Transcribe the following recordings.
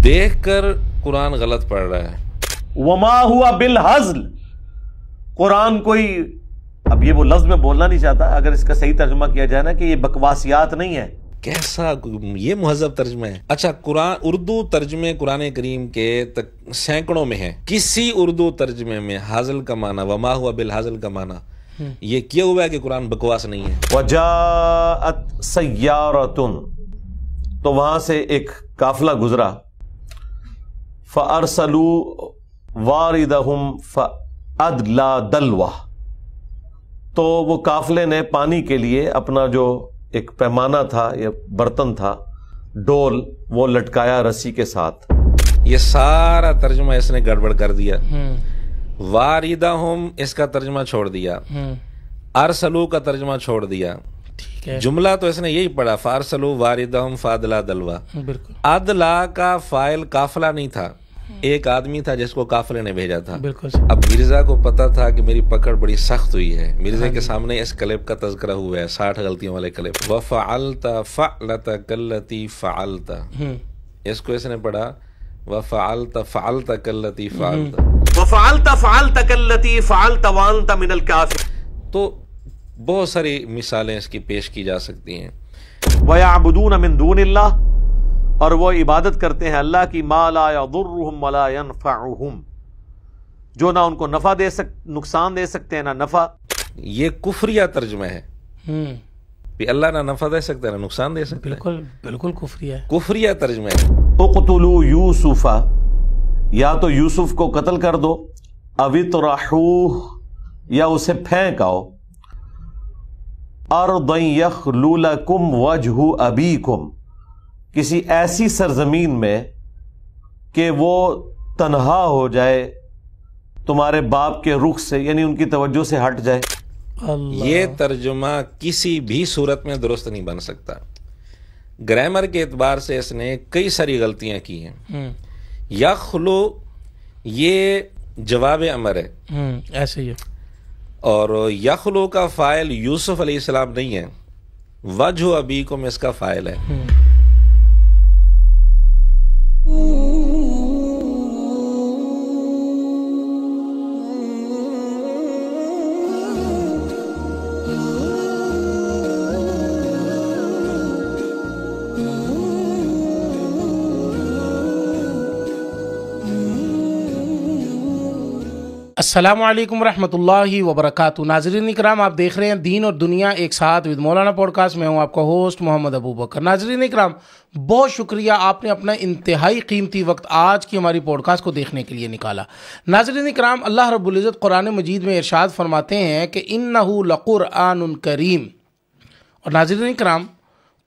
دیکھ کر قرآن غلط پڑھ رہا ہے۔ وما ہوا بالہزل، قرآن کوئی، اب یہ وہ لفظ میں بولنا نہیں چاہتا، اگر اس کا صحیح ترجمہ کیا جائے نا کہ یہ بکواسیات نہیں ہے۔ کیسا یہ مہذب ترجمہ ہے؟ اچھا، قرآن اردو ترجمے قرآن کریم کے سینکڑوں میں ہیں، کسی اردو ترجمے میں حاضل کا معنی وما ہوا بالحاضل کا معنی یہ کیا ہوا ہے کہ قرآن بکواس نہیں ہے۔ وجاءت سیارۃ، تو وہاں سے ایک قافلہ گزرا، فارسلوا واردہم فادلی دلوہ، تو وہ قافلے نے پانی کے لیے اپنا جو ایک پیمانہ تھا یا برتن تھا، ڈول، وہ لٹکایا رسی کے ساتھ۔ یہ سارا ترجمہ اس نے گڑبڑ کر دیا۔ واردہم اس کا ترجمہ چھوڑ دیا، ارسلو کا ترجمہ چھوڑ دیا، جملہ تو اس نے یہی پڑھا فارسلو واردہم فادلا دلوا۔ ادلا کا فاعل قافلہ نہیں تھا، ایک آدمی تھا جس کو قافلے نے بھیجا تھا۔ اب مرزا کو پتا تھا کہ میری پکڑ بڑی سخت ہوئی ہے، مرزا کے سامنے اس کلپ کا تذکرہ ہوا ہے، 60 غلطیوں والے کلپ، وفعلت فعلتک التی فعلت، اس کو اس نے پڑھا وفعلت فعلتک التی فعلت، وفعلت فعلتک التی فعلت وانت من الکافرین۔ تو بہت ساری مثالیں اس کی پیش کی جا سکتی ہیں۔ وَيَعْبُدُونَ مِن دُونِ اللَّهِ، اور وہ عبادت کرتے ہیں اللہ کی، مَا لَا يَضُرُّهُمْ وَلَا يَنْفَعُهُمْ، جو نہ ان کو نفع دے نقصان دے سکتے ہیں نہ نفع۔ یہ کفریہ ترجمہ ہے کہ اللہ نہ نفع دے سکتا ہے نہ نقصان دے سکتا ہے، بالکل کفریہ ہے، کفریہ ترجمہ ہے۔ اقتلوا یوسف، یا تو یوسف کو قتل کر دو، او اطرحوہ، یا اسے پھینک آؤ، ارضا یخلو لکم وجہ ابیکم، کسی ایسی سرزمین میں کہ وہ تنہا ہو جائے تمہارے باپ کے رخ سے، یعنی ان کی توجہ سے ہٹ جائے۔ یہ ترجمہ کسی بھی صورت میں درست نہیں بن سکتا، گرامر کے اعتبار سے اس نے کئی ساری غلطیاں کی ہیں۔ یخلو یہ جواب امر ہے، ایسے ہی ہے، اور یخلو کا فاعل یوسف علیہ السلام نہیں ہے، وجہ ابیکم اس کا فاعل ہے۔ السلام علیکم ورحمۃ اللہ وبرکاتہ۔ ناظرین اکرام، آپ دیکھ رہے ہیں دین اور دنیا ایک ساتھ ود مولانا پوڈ کاسٹ، میں ہوں آپ کا ہوسٹ محمد ابو بکر۔ ناظرین اکرام، بہت شکریہ، آپ نے اپنا انتہائی قیمتی وقت آج کی ہماری پوڈ کاسٹ کو دیکھنے کے لیے نکالا۔ ناظرین اکرام، اللہ رب العزت قرآن مجید میں ارشاد فرماتے ہیں کہ انہ لقرآن کریم، اور ناظرین اکرام،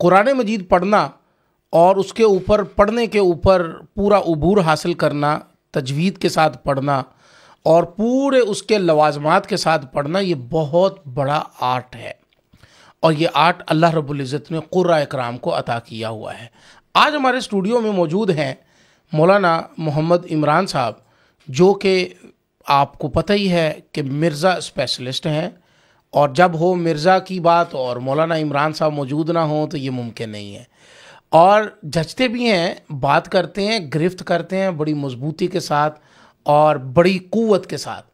قرآن مجید پڑھنا اور اس کے اوپر پڑھنے کے اوپر پورا عبور حاصل کرنا، تجوید کے ساتھ پڑھنا اور پورے اس کے لوازمات کے ساتھ پڑھنا، یہ بہت بڑا آرٹ ہے، اور یہ آرٹ اللہ رب العزت نے قراء اکرام کو عطا کیا ہوا ہے۔ آج ہمارے اسٹوڈیو میں موجود ہیں مولانا محمد عمران صاحب، جو کہ آپ کو پتہ ہی ہے کہ مرزا اسپیشلسٹ ہیں، اور جب ہو مرزا کی بات اور مولانا عمران صاحب موجود نہ ہوں تو یہ ممکن نہیں ہے، اور جھجتے بھی ہیں، بات کرتے ہیں، گرفت کرتے ہیں بڑی مضبوطی کے ساتھ اور بڑی قوت کے ساتھ۔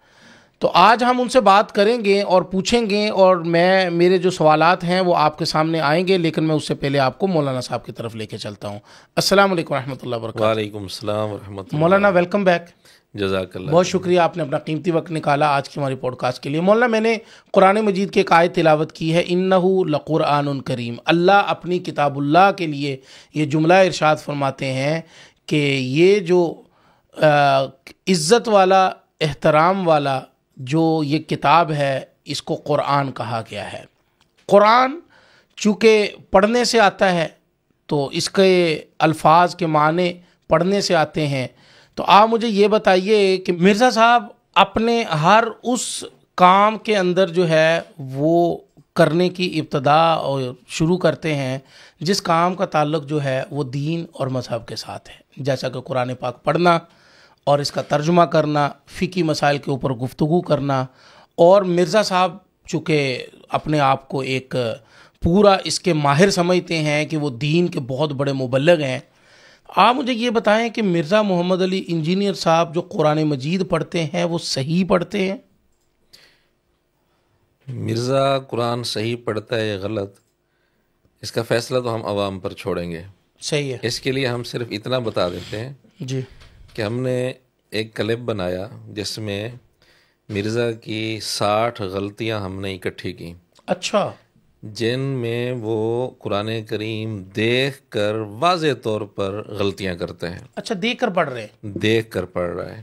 تو آج ہم ان سے بات کریں گے اور پوچھیں گے، اور میرے جو سوالات ہیں وہ آپ کے سامنے آئیں گے، لیکن میں اس سے پہلے آپ کو مولانا صاحب کی طرف لے کے چلتا ہوں۔ السلام علیکم ورحمۃ اللہ وبرکاتہ۔ وعلیکم السلام ورحمۃ اللہ۔ مولانا ویلکم بیک، جزاک اللہ، بہت شکریہ، آپ نے اپنا قیمتی وقت نکالا آج کی ہماری پوڈ کاسٹ کے لیے۔ مولانا، میں نے قرآن مجید کے ایک آیت تلاوت کی ہے، انہ لقرآن کریم، اللہ اپنی کتاب اللہ کے لیے یہ جملہ ارشاد فرماتے ہیں کہ یہ جو عزت والا، احترام والا جو یہ کتاب ہے، اس کو قرآن کہا گیا ہے۔ قرآن چونکہ پڑھنے سے آتا ہے تو اس کے الفاظ کے معنی پڑھنے سے آتے ہیں، تو آپ مجھے یہ بتائیے کہ مرزا صاحب اپنے ہر اس کام کے اندر جو ہے وہ کرنے کی ابتدا اور شروع کرتے ہیں جس کام کا تعلق جو ہے وہ دین اور مذہب کے ساتھ ہے، جیسا کہ قرآن پاک پڑھنا اور اس کا ترجمہ کرنا، فقہی مسائل کے اوپر گفتگو کرنا، اور مرزا صاحب چونکہ اپنے آپ کو ایک پورا اس کے ماہر سمجھتے ہیں کہ وہ دین کے بہت بڑے مبلغ ہیں، آپ مجھے یہ بتائیں کہ مرزا محمد علی انجینئر صاحب جو قرآن مجید پڑھتے ہیں وہ صحیح پڑھتے ہیں؟ مرزا قرآن صحیح پڑھتا ہے یا غلط، اس کا فیصلہ تو ہم عوام پر چھوڑیں گے. صحیح ہے. اس کے لیے ہم صرف اتنا بتا دیتے ہیں جی کہ ہم نے ایک کلپ بنایا جس میں مرزا کی 60 غلطیاں ہم نے اکٹھی کی. اچھا. جن میں وہ قرآن کریم دیکھ کر واضح طور پر غلطیاں کرتے ہیں. اچھا، دیکھ کر پڑھ رہے ہیں؟ دیکھ کر پڑھ رہا ہے.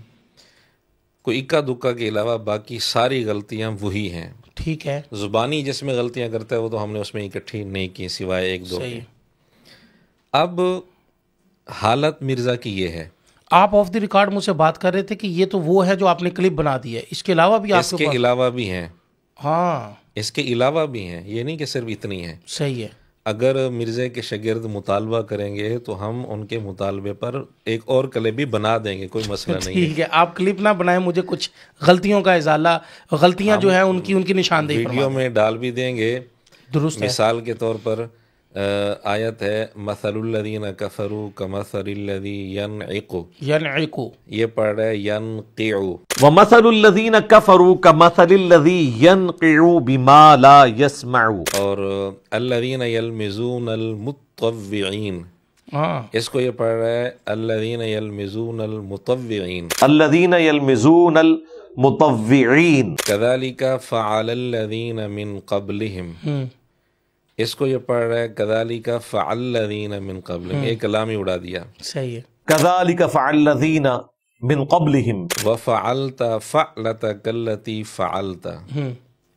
کوئی اکا دکا کے علاوہ باقی ساری غلطیاں وہی ہیں. ٹھیک ہے. زبانی جس میں غلطیاں کرتا ہے وہ تو ہم نے اس میں اکٹھی نہیں کی سوائے ایک دو کی. اب حالت مرزا کی یہ ہے. آپ آف دی ریکارڈ مجھ سے بات کر رہے تھے کہ یہ تو وہ ہے جو آپ نے کلپ بنا دی ہے، اس کے علاوہ بھی اس کے علاوہ بھی ہیں. ہاں، اس کے علاوہ بھی ہیں، یہ نہیں کہ صرف اتنی ہیں. صحیح ہے. اگر مرزا کے شاگرد مطالبہ کریں گے تو ہم ان کے مطالبے پر ایک اور کلپ بھی بنا دیں گے، کوئی مسئلہ نہیں ہے. ٹھیک ہے، آپ کلپ نہ بنائیں، مجھے کچھ غلطیوں کا ازالہ، غلطیاں جو ہیں ان کی نشاندہی ویڈیو میں ڈال بھی دیں گے. درست ہے. مثال کے طور پر آیت ہے مثل الذین کفروا کمثل الذی ینعق، یہ پڑھ رہے ینقع. وَمَثَلُ الَّذِينَ كَفَرُوا كَمَثَلِ الَّذِي يَنْقِعُ بِمَا لَا يَسْمَعُ. اور الذین یلمزون المطوعین، اس کو یہ پڑھ رہا ہے الذین یلمزون المطوعین. الذین یلمزون المطوعین. کذالک فعل الذین من قبلہم، اس کو یہ پڑھ رہا ہے کذالک فعل الذین من قبلہم. ایک کلام ہی اڑا دیا. صحیح ہے. کذالک فعل الذین من قبلہم وفعلت فعلتک التی فعلت،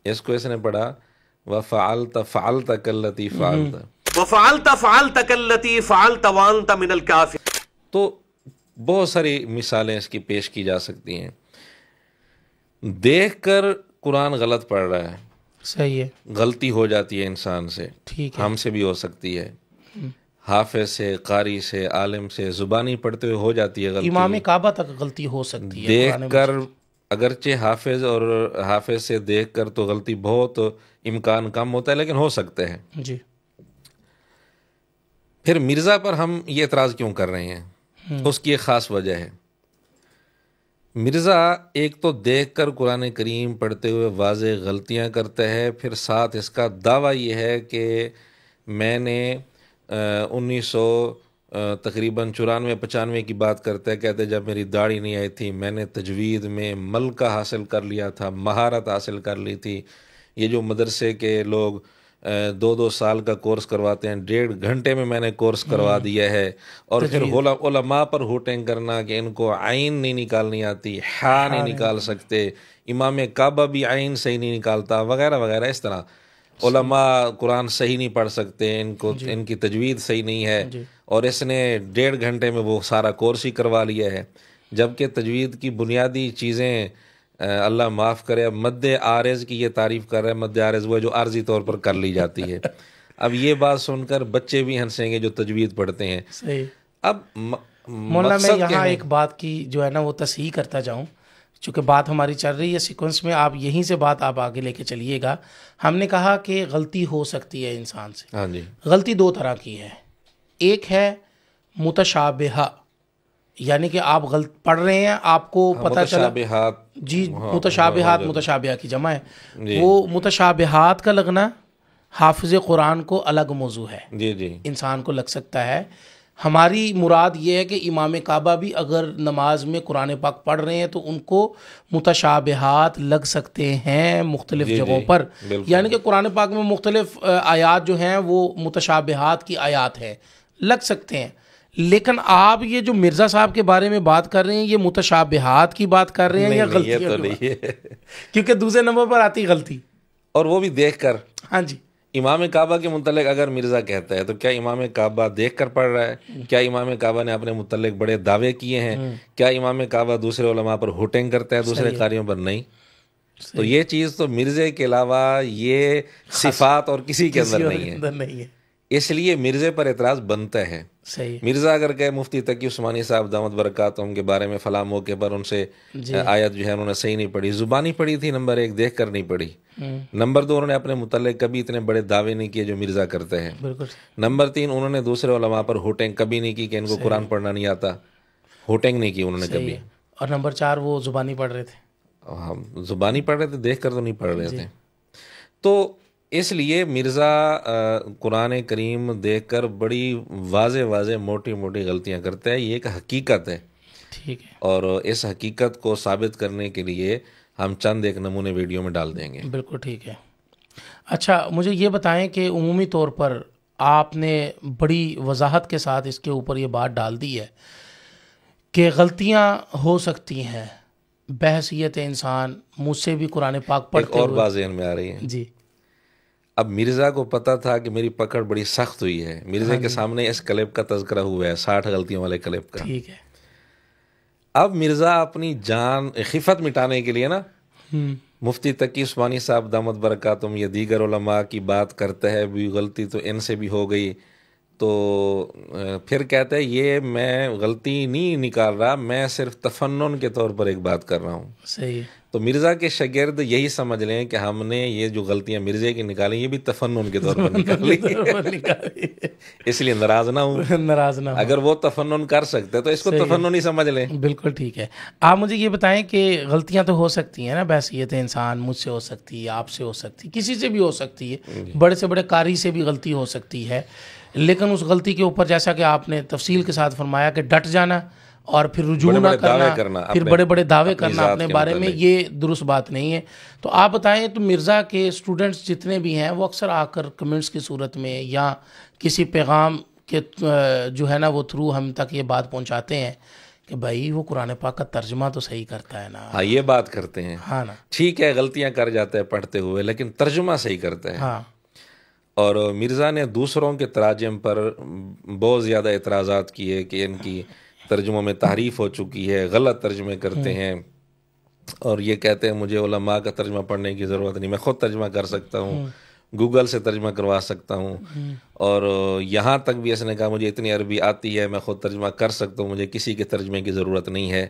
اس کو اس نے پڑھا وفعلت فعلتک التی فعلت. وفعلت فعلتک التی فعلت وانت من الکافرین. تو بہت ساری مثالیں اس کی پیش کی جا سکتی ہیں. دیکھ کر قرآن غلط پڑھ رہا ہے. صحیح ہے. غلطی ہو جاتی ہے انسان سے، ٹھیک ہے، ہم سے بھی ہو سکتی ہے، حافظ سے، قاری سے، عالم سے، زبانی پڑھتے ہوئے ہو جاتی ہے غلطی. امام کعبہ تک غلطی ہو سکتی ہے دیکھ کر. اگرچہ حافظ اور حافظ سے دیکھ کر تو غلطی بہت امکان کم ہوتا ہے لیکن ہو سکتے ہیں. جی. پھر مرزا پر ہم یہ اعتراض کیوں کر رہے ہیں؟ اس کی ایک خاص وجہ ہے. مرزا ایک تو دیکھ کر قرآن کریم پڑھتے ہوئے واضح غلطیاں کرتا ہے، پھر ساتھ اس کا دعویٰ یہ ہے کہ میں نے 1994 تقریباً 94-95 کی بات کرتا ہے، کہتے جب میری داڑھی نہیں آئی تھی میں نے تجوید میں ملکہ حاصل کر لیا تھا، مہارت حاصل کر لی تھی. یہ جو مدرسے کے لوگ 2 سال کا کورس کرواتے ہیں، 1.5 گھنٹے میں میں نے کورس کروا دیا ہے. اور پھر علماء پر ہوٹنگ کرنا کہ ان کو عین نہیں نکالنی آتی، ہا نہیں نکال سکتے، امام کعبہ بھی عین صحیح نہیں نکالتا، وغیرہ وغیرہ. اس طرح علماء قرآن صحیح نہیں پڑھ سکتے، ان کی تجوید صحیح نہیں ہے. اور اس نے 1.5 گھنٹے میں وہ سارا کورس ہی کروا لیا ہے. جبکہ تجوید کی بنیادی چیزیں اللہ معاف کرے، اب مد عارض کی یہ تعریف کر رہا ہے. مد عارض وہ جو عارضی طور پر کر لی جاتی ہے. اب یہ بات سن کر بچے بھی ہنسیں گے جو تجوید پڑھتے ہیں. صحیح. اب مولانا میں یہاں ایک بات کی جو ہے نا وہ تصحیح کرتا جاؤں، چونکہ بات ہماری چل رہی ہے سیکوینس میں، آپ یہیں سے بات آپ آگے لے کے چلیے گا. ہم نے کہا کہ غلطی ہو سکتی ہے انسان سے. ہاں جی. غلطی 2 طرح کی ہے. ایک ہے متشابہہ، یعنی کہ آپ غلط پڑھ رہے ہیں، آپ کو پتہ چلا. جی، متشابہات متشابہہ کی جمع ہے. وہ متشابہات کا لگنا حافظ قرآن کو الگ موضوع ہے. جی جی، انسان کو لگ سکتا ہے. ہماری مراد یہ ہے کہ امام کعبہ بھی اگر نماز میں قرآن پاک پڑھ رہے ہیں تو ان کو متشابہات لگ سکتے ہیں مختلف جگہوں پر. یعنی کہ قرآن پاک میں مختلف آیات جو ہیں وہ متشابہات کی آیات ہیں، لگ سکتے ہیں. لیکن آپ یہ جو مرزا صاحب کے بارے میں بات کر رہے ہیں یہ متشابہات کی بات کر رہے ہیں یا غلطی؟ تو نہیں ہے، کیونکہ دوسرے نمبر پر آتی غلطی، اور وہ بھی دیکھ کر. ہاں جی. امام کعبہ کے متعلق اگر مرزا کہتا ہے تو کیا امام کعبہ دیکھ کر پڑھ رہا ہے؟ کیا امام کعبہ نے اپنے متعلق بڑے دعوے کیے ہیں؟ کیا امام کعبہ دوسرے علماء پر ہوٹنگ کرتا ہے، دوسرے قاریوں پر نہیں؟ تو یہ چیز تو مرزے کے علاوہ یہ صفات اور کسی کے اندر نہیں ہے. اس لیے مرزے پر اعتراض بنتا ہے. صحیح. مرزا اگر کہے مفتی تقی عثمانی صاحب دامت برکاتہم کے بارے میں فلاں موقع پر ان سے آیت جو ہے انہوں نے صحیح نہیں پڑھی، زبانی پڑھی تھی، نمبر 1 دیکھ کر نہیں پڑھی، نمبر 2 انہوں نے اپنے متعلق کبھی اتنے بڑے دعوے نہیں کیے جو مرزا کرتے ہیں، نمبر 3 انہوں نے دوسرے علماء پر ہوٹنگ کبھی نہیں کی کہ ان کو قرآن پڑھنا نہیں آتا، ہوٹنگ نہیں کی انہوں نے کبھی. اور نمبر 4 وہ زبانی پڑھ رہے تھے. ہم زبانی پڑھ رہے تھے، دیکھ کر تو نہیں پڑھ رہے تھے. تو اس لیے مرزا قرآن کریم دیکھ کر بڑی واضح موٹی غلطیاں کرتا ہے. یہ ایک حقیقت ہے. ٹھیک ہے. اور اس حقیقت کو ثابت کرنے کے لیے ہم چند ایک نمونے ویڈیو میں ڈال دیں گے. بالکل ٹھیک ہے. اچھا مجھے یہ بتائیں کہ عمومی طور پر آپ نے بڑی وضاحت کے ساتھ اس کے اوپر یہ بات ڈال دی ہے کہ غلطیاں ہو سکتی ہیں بحیثیت انسان. مجھ سے بھی قرآن پاک پڑھتے ایک اور بات ذہن میں آ رہی ہے. جی. اب مرزا کو پتا تھا کہ میری پکڑ بڑی سخت ہوئی ہے. مرزا کے سامنے اس کلپ کا تذکرہ ہوا ہے، 60 غلطیوں والے کلپ کا. ٹھیک ہے. اب مرزا اپنی جان خفت مٹانے کے لیے نا مفتی تقی عثمانی صاحب دامت برکاتہم یا دیگر علماء کی بات کرتا ہے، بھی غلطی تو ان سے بھی ہو گئی، تو پھر کہتا ہے یہ میں غلطی نہیں نکال رہا، میں صرف تفنن کے طور پر ایک بات کر رہا ہوں. صحیح. تو مرزا کے شاگرد یہی سمجھ لیں کہ ہم نے یہ جو غلطیاں مرزا کی نکالی یہ بھی تفنن کے طور پر نکالی، اس لیے ناراض نہ ہوں. اگر وہ تفنن کر سکتے تو اس کو تفنن ہی سمجھ لیں. بالکل ٹھیک ہے. آپ مجھے یہ بتائیں کہ غلطیاں تو ہو سکتی ہیں نا بحیثیت انسان، مجھ سے ہو سکتی ہے، آپ سے ہو سکتی ہے، کسی سے بھی ہو سکتی ہے، بڑے سے بڑے قاری سے بھی غلطی ہو سکتی ہے. لیکن اس غلطی کے اوپر جیسا کہ آپ نے تفصیل کے ساتھ فرمایا کہ ڈٹ جانا اور پھر رجوع نہ کرنا، پھر بڑے بڑے دعوے کرنا اپنے بارے میں، یہ درست بات نہیں ہے. تو آپ بتائیں تو مرزا کے اسٹوڈنٹس جتنے بھی ہیں وہ اکثر آ کر کمنٹس کی صورت میں یا کسی پیغام کے جو ہے نا وہ تھرو ہم تک یہ بات پہنچاتے ہیں کہ بھائی وہ قرآن پاک کا ترجمہ تو صحیح کرتا ہے نا. ہاں یہ بات کرتے ہیں. ہاں نا. ٹھیک ہے غلطیاں کر جاتا ہے پڑھتے ہوئے لیکن ترجمہ صحیح کرتا ہے. ہاں. اور مرزا نے دوسروں کے تراجم پر بہت زیادہ اعتراضات کیے کہ ان کی ترجموں میں تحریف ہو چکی ہے، غلط ترجمے کرتے ہیں، اور یہ کہتے ہیں مجھے علماء کا ترجمہ پڑھنے کی ضرورت نہیں، میں خود ترجمہ کر سکتا ہوں، گوگل سے ترجمہ کروا سکتا ہوں. اور یہاں تک بھی اس نے کہا مجھے اتنی عربی آتی ہے، میں خود ترجمہ کر سکتا ہوں، مجھے کسی کے ترجمے کی ضرورت نہیں ہے.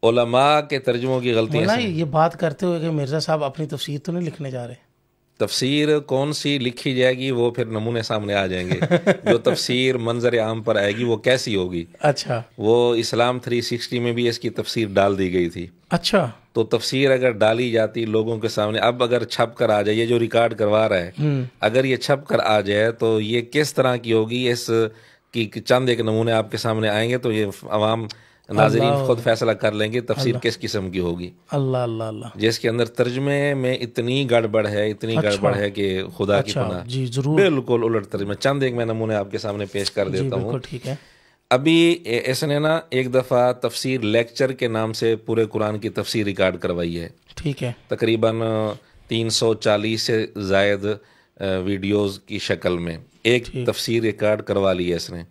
علماء کے ترجموں کی غلطیاں. یہ بات کرتے ہوئے کہ مرزا صاحب اپنی تفسیر تو نہیں لکھنے جا رہے؟ تفسیر کون سی لکھی جائے گی وہ پھر نمونے سامنے آ جائیں گے. جو تفسیر منظر عام پر آئے گی وہ کیسی ہوگی؟ اچھا. وہ اسلام 360 میں بھی اس کی تفسیر ڈال دی گئی تھی. اچھا. تو تفسیر اگر ڈالی جاتی لوگوں کے سامنے، اب اگر چھپ کر آ جائے، یہ جو ریکارڈ کروا رہا ہے اگر یہ چھپ کر آ جائے تو یہ کس طرح کی ہوگی، اس کی چند ایک نمونے آپ کے سامنے آئیں گے تو یہ عوام ناظرین خود فیصلہ کر لیں گے تفسیر کس قسم کی ہوگی. اللہ اللہ اللہ. جس کے اندر ترجمے میں اتنی گڑبڑ ہے، اتنی گڑبڑ ہے کہ خدا کی پناہ. جی ضرور. بالکل الٹ ترجمہ. چند ایک میں نمونے آپ کے سامنے پیش کر دیتا ہوں. ٹھیک ہے. ابھی اس نے نا ایک دفعہ تفسیر لیکچر کے نام سے پورے قرآن کی تفسیر ریکارڈ کروائی ہے. ٹھیک ہے. تقریباً 340 سے زائد ویڈیوز کی شکل میں ایک تفسیر ریکارڈ کروا لی ہے اس نے.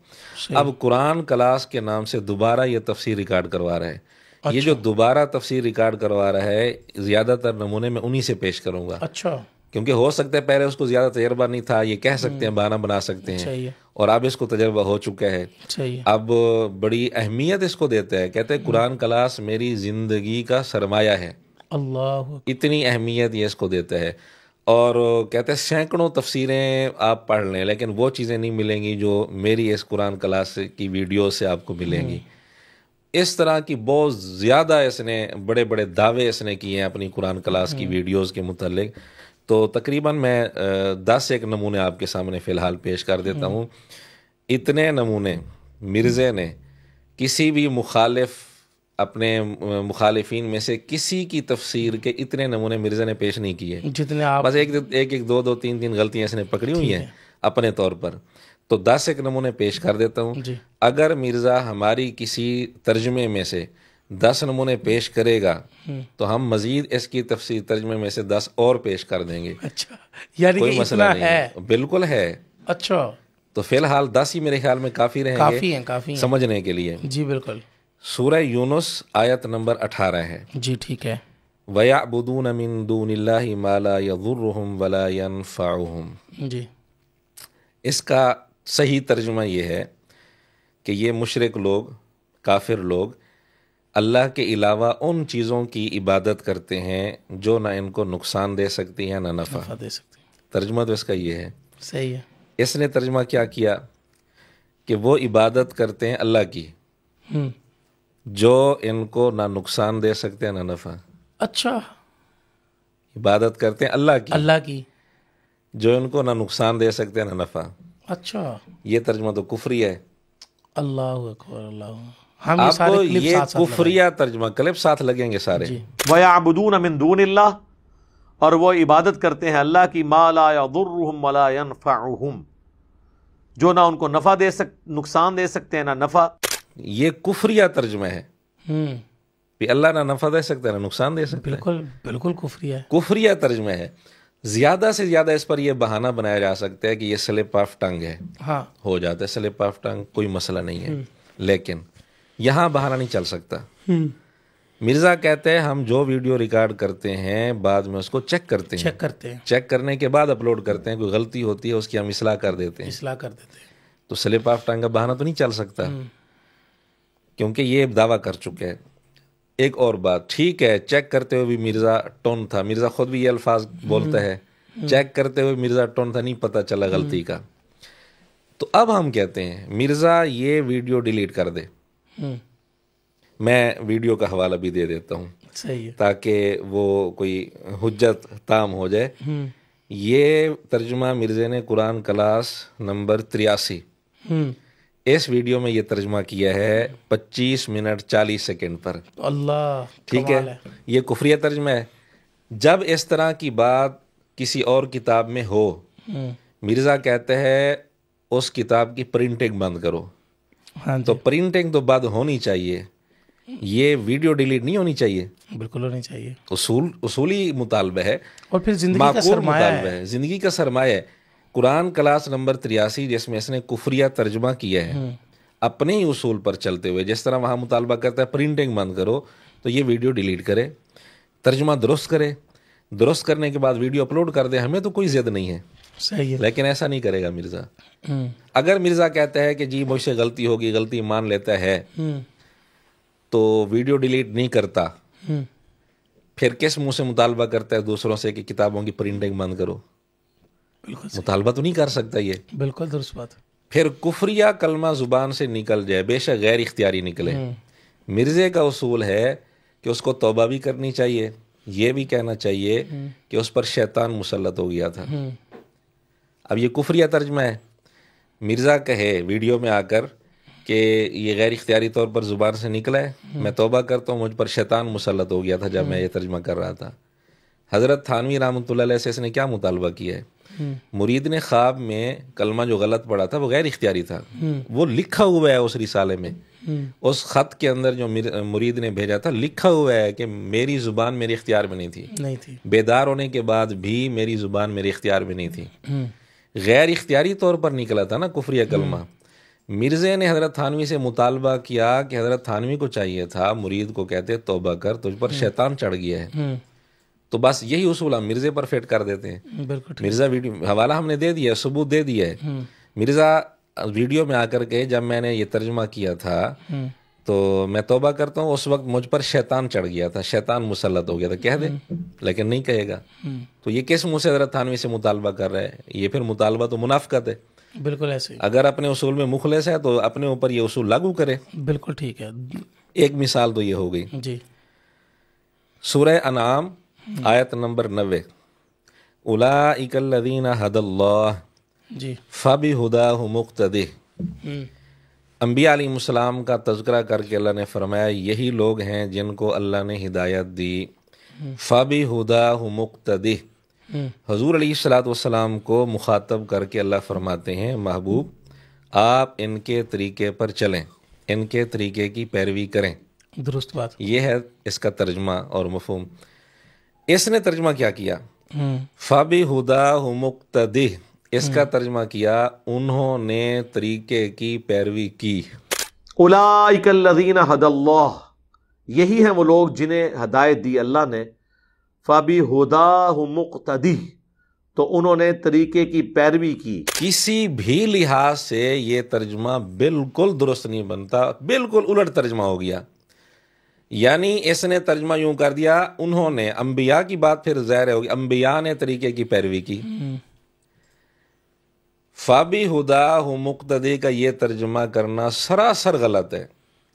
اب قرآن کلاس کے نام سے دوبارہ یہ تفسیر ریکارڈ کروا رہا ہے. یہ جو دوبارہ تفسیر ریکارڈ کروا رہا ہے زیادہ تر نمونے میں انہی سے پیش کروں گا. اچھا. کیونکہ ہو سکتا ہے پہلے اس کو زیادہ تجربہ نہیں تھا، یہ کہہ سکتے ہیں بہانہ بنا سکتے ہیں، اور اب اس کو تجربہ ہو چکا ہے. اب بڑی اہمیت اس کو دیتا ہے، کہتے ہیں قرآن کلاس میری زندگی کا سرمایہ ہے. اللہ. اتنی اہمیت یہ اس کو دیتا ہے. اور کہتے ہیں سینکڑوں تفسیریں آپ پڑھ لیں لیکن وہ چیزیں نہیں ملیں گی جو میری اس قرآن کلاس کی ویڈیو سے آپ کو ملیں گی. اس طرح کی بہت زیادہ اس نے بڑے بڑے دعوے اس نے کیے ہیں اپنی قرآن کلاس کی ویڈیوز کے متعلق. تو تقریباً میں 10 ایک نمونے آپ کے سامنے فی الحال پیش کر دیتا ہوں. اتنے نمونے مرزا نے کسی بھی مخالف، اپنے مخالفین میں سے کسی کی تفسیر کے اتنے نمونے مرزا نے پیش نہیں کیے جتنے آپ. بس ایک دو تین غلطیاں اس نے پکڑی ہوئی ہیں اپنے طور پر. تو 10 ایک نمونے پیش کر دیتا ہوں. اگر مرزا ہماری کسی ترجمے میں سے 10 نمونے پیش کرے گا تو ہم مزید اس کی تفسیر ترجمے میں سے 10 اور پیش کر دیں گے. اچھا. یعنی کوئی مسئلہ نہیں ہے. بالکل ہے. اچھا. تو فی الحال 10 ہی میرے خیال میں کافی رہیں گے کافی سمجھنے کے لیے. جی بالکل. سورہ یونس آیت نمبر 18 ہے. جی ٹھیک ہے. وَيَعْبُدُونَ مِن دُونِ اللَّهِ مَا لَا يَضُرُّهُمْ وَلَا يَنفَعُهُمْ. جی. اس کا صحیح ترجمہ یہ ہے کہ یہ مشرک لوگ، کافر لوگ اللہ کے علاوہ ان چیزوں کی عبادت کرتے ہیں جو نہ ان کو نقصان دے سکتی ہیں نہ نفع دے سکتے ہیں. ترجمہ تو اس کا یہ ہے. صحیح ہے. اس نے ترجمہ کیا کیا کہ وہ عبادت کرتے ہیں اللہ کی جو ان کو نہ نقصان دے سکتے ہیں نہ نفع. اچھا. عبادت کرتے ہیں اللہ کی جو ان کو نہ نقصان دے سکتے ہیں نہ نفع. اچھا. یہ ترجمہ تو کفری ہے. اللہ اکبر. اللہ. آپ کو یہ کفریہ ترجمہ کلپ ساتھ لگیں گے سارے. وَيَعْبُدُونَ مِن دُونِ اللَّهِ، اور وہ عبادت کرتے ہیں اللہ کی، مَا لَا يَضُرُّهُمْ وَلَا يَنْفَعُهُمْ، جو نہ ان کو نفع نقصان دے سکتے ہیں نہ نفع. یہ کفریہ ترجمہ ہے کہ اللہ نہ نفع دے سکتے ہیں نہ نقصان دے سکتے ہیں. بالکل بالکل کفریہ ہے. کفریہ ترجمہ ہے. زیادہ سے زیادہ اس پر یہ بہانہ بنایا جا سکتا ہے کہ یہ سلپ آف ٹنگ ہے. ہاں ہو جاتا ہے سلپ آف ٹنگ، کوئی مسئلہ نہیں ہے. لیکن یہاں بہانہ نہیں چل سکتا. مرزا کہتے ہیں ہم جو ویڈیو ریکارڈ کرتے ہیں بعد میں اس کو چیک کرتے ہیں، چیک کرنے کے بعد اپلوڈ کرتے ہیں. کوئی غلطی ہوتی ہے اس کی ہم اصلاح کر دیتے ہیں. تو سلپ آف ٹنگ کا بہانہ تو نہیں چل سکتا کیونکہ یہ دعویٰ کر چکے ہیں. ایک اور بات، ٹھیک ہے چیک کرتے ہوئے بھی مرزا ٹون تھا، مرزا خود بھی یہ الفاظ بولتا ہے، چیک کرتے ہوئے مرزا ٹون تھا، نہیں پتہ چلا غلطی کا. تو اب ہم کہتے ہیں مرزا یہ ویڈیو ڈیلیٹ کر دے. میں ویڈیو کا حوالہ بھی دے دیتا ہوں تاکہ وہ کوئی حجت تام ہو جائے. یہ ترجمہ مرزا نے قرآن کلاس نمبر 83 اس ویڈیو میں یہ ترجمہ کیا ہے 25 منٹ 40 سیکنڈ پر. اللہ. ٹھیک ہے. یہ کفریہ ترجمہ ہے. جب اس طرح کی بات کسی اور کتاب میں ہو، مرزا کہتے ہیں اس کتاب کی پرنٹنگ بند کرو. تو پرنٹنگ تو بند ہونی چاہیے، یہ ویڈیو ڈیلیٹ نہیں ہونی چاہیے. بالکل ہونی چاہیے. اصولی مطالبہ ہے اور پھر زندگی کا سرمایہ ہے. زندگی کا سرمایہ ہے. قرآن کلاس نمبر 83 جس میں اس نے کفریہ ترجمہ کیا ہے اپنے ہی اصول پر چلتے ہوئے، جس طرح وہاں مطالبہ کرتا ہے پرنٹنگ بند کرو تو یہ ویڈیو ڈیلیٹ کرے، ترجمہ درست کرے، درست کرنے کے بعد ویڈیو اپلوڈ کر دے. ہمیں تو کوئی ضد نہیں ہے. صحیح ہے. لیکن ایسا نہیں کرے گا مرزا. اگر مرزا کہتا ہے کہ جی مجھ سے غلطی ہوگی، غلطی مان لیتا ہے تو ویڈیو ڈیلیٹ نہیں کرتا، پھر کس منہ سے مطالبہ کرتا ہے دوسروں سے کہ کتابوں کی پرنٹنگ بند کرو؟ مطالبہ تو نہیں کر سکتا یہ. بالکل درست بات. پھر کفریہ کلمہ زبان سے نکل جائے، بے شک غیر اختیاری نکلے. مرزے کا اصول ہے کہ اس کو توبہ بھی کرنی چاہیے، یہ بھی کہنا چاہیے کہ اس پر شیطان مسلط ہو گیا تھا. اب یہ کفریہ ترجمہ ہے. مرزا کہے ویڈیو میں آ کر کہ یہ غیر اختیاری طور پر زبان سے نکلا ہے، میں توبہ کرتا ہوں، مجھ پر شیطان مسلط ہو گیا تھا جب میں یہ ترجمہ کر رہا تھا. حضرت تھانوی رحمۃ اللہ علیہ سے اس نے کیا مطالبہ کیا ہے؟ مرید نے خواب میں کلمہ جو غلط پڑھا تھا وہ غیر اختیاری تھا، وہ لکھا ہوا ہے اس رسالے میں، اس خط کے اندر جو مرید نے بھیجا تھا لکھا ہوا ہے کہ میری زبان میرے اختیار میں نہیں تھی. بیدار ہونے کے بعد بھی میری زبان میرے اختیار میں نہیں تھی. غیر اختیاری طور پر نکلا تھا نا کفریہ کلمہ. مرزا نے حضرت تھانوی سے مطالبہ کیا کہ حضرت تھانوی کو چاہیے تھا مرید کو کہتے توبہ کر، تجھ پر شیطان چڑھ گیا ہے. تو بس یہی اصول ہم مرزے پر فٹ کر دیتے ہیں. مرزا ویڈیو حوالہ ہم نے دے دیا، ثبوت دے دیا ہے. مرزا ویڈیو میں آ کر کے جب میں نے یہ ترجمہ کیا تھا تو میں توبہ کرتا ہوں، اس وقت مجھ پر شیطان چڑھ گیا تھا، شیطان مسلط ہو گیا تھا، کہہ دے. لیکن نہیں کہے گا. تو یہ کس منہ سے حضرت تھانوی سے مطالبہ کر رہا ہے؟ یہ پھر مطالبہ تو منافقت ہے. بالکل ایسے. اگر اپنے اصول میں مخلص ہے تو اپنے اوپر یہ اصول لاگو کرے. بالکل ٹھیک ہے. ایک مثال تو یہ ہو گئی جی. سورہ انعام آیت نمبر 90، اولئک الذین ھدی اللہ فبہداہ مقتدی. انبیاء علیہ السلام کا تذکرہ کر کے اللہ نے فرمایا یہی لوگ ہیں جن کو اللہ نے ہدایت دی. فبہداہ مقتدی. حضور علیہ الصلوۃ والسلام کو مخاطب کر کے اللہ فرماتے ہیں محبوب آپ ان کے طریقے پر چلیں، ان کے طریقے کی پیروی کریں. درست بات. یہ ہے اس کا ترجمہ اور مفہوم. اس نے ترجمہ کیا کیا؟ فبہداہ مقتدی. اس کا ترجمہ کیا انہوں نے طریقے کی پیروی کی. اولئک الذین ھدی اللہ، یہی ہیں وہ لوگ جنہیں ہدایت دی اللہ نے. فبہداہ مقتدی، تو انہوں نے طریقے کی پیروی کی. کسی بھی لحاظ سے یہ ترجمہ بالکل درست نہیں بنتا، بالکل الٹ ترجمہ ہو گیا. یعنی اس نے ترجمہ یوں کر دیا، انہوں نے انبیاء کی بات پھر ظاہر ہوگی، انبیاء نے طریقے کی پیروی کی. فابی ہدا ہو مقتدی کا یہ ترجمہ کرنا سراسر غلط ہے،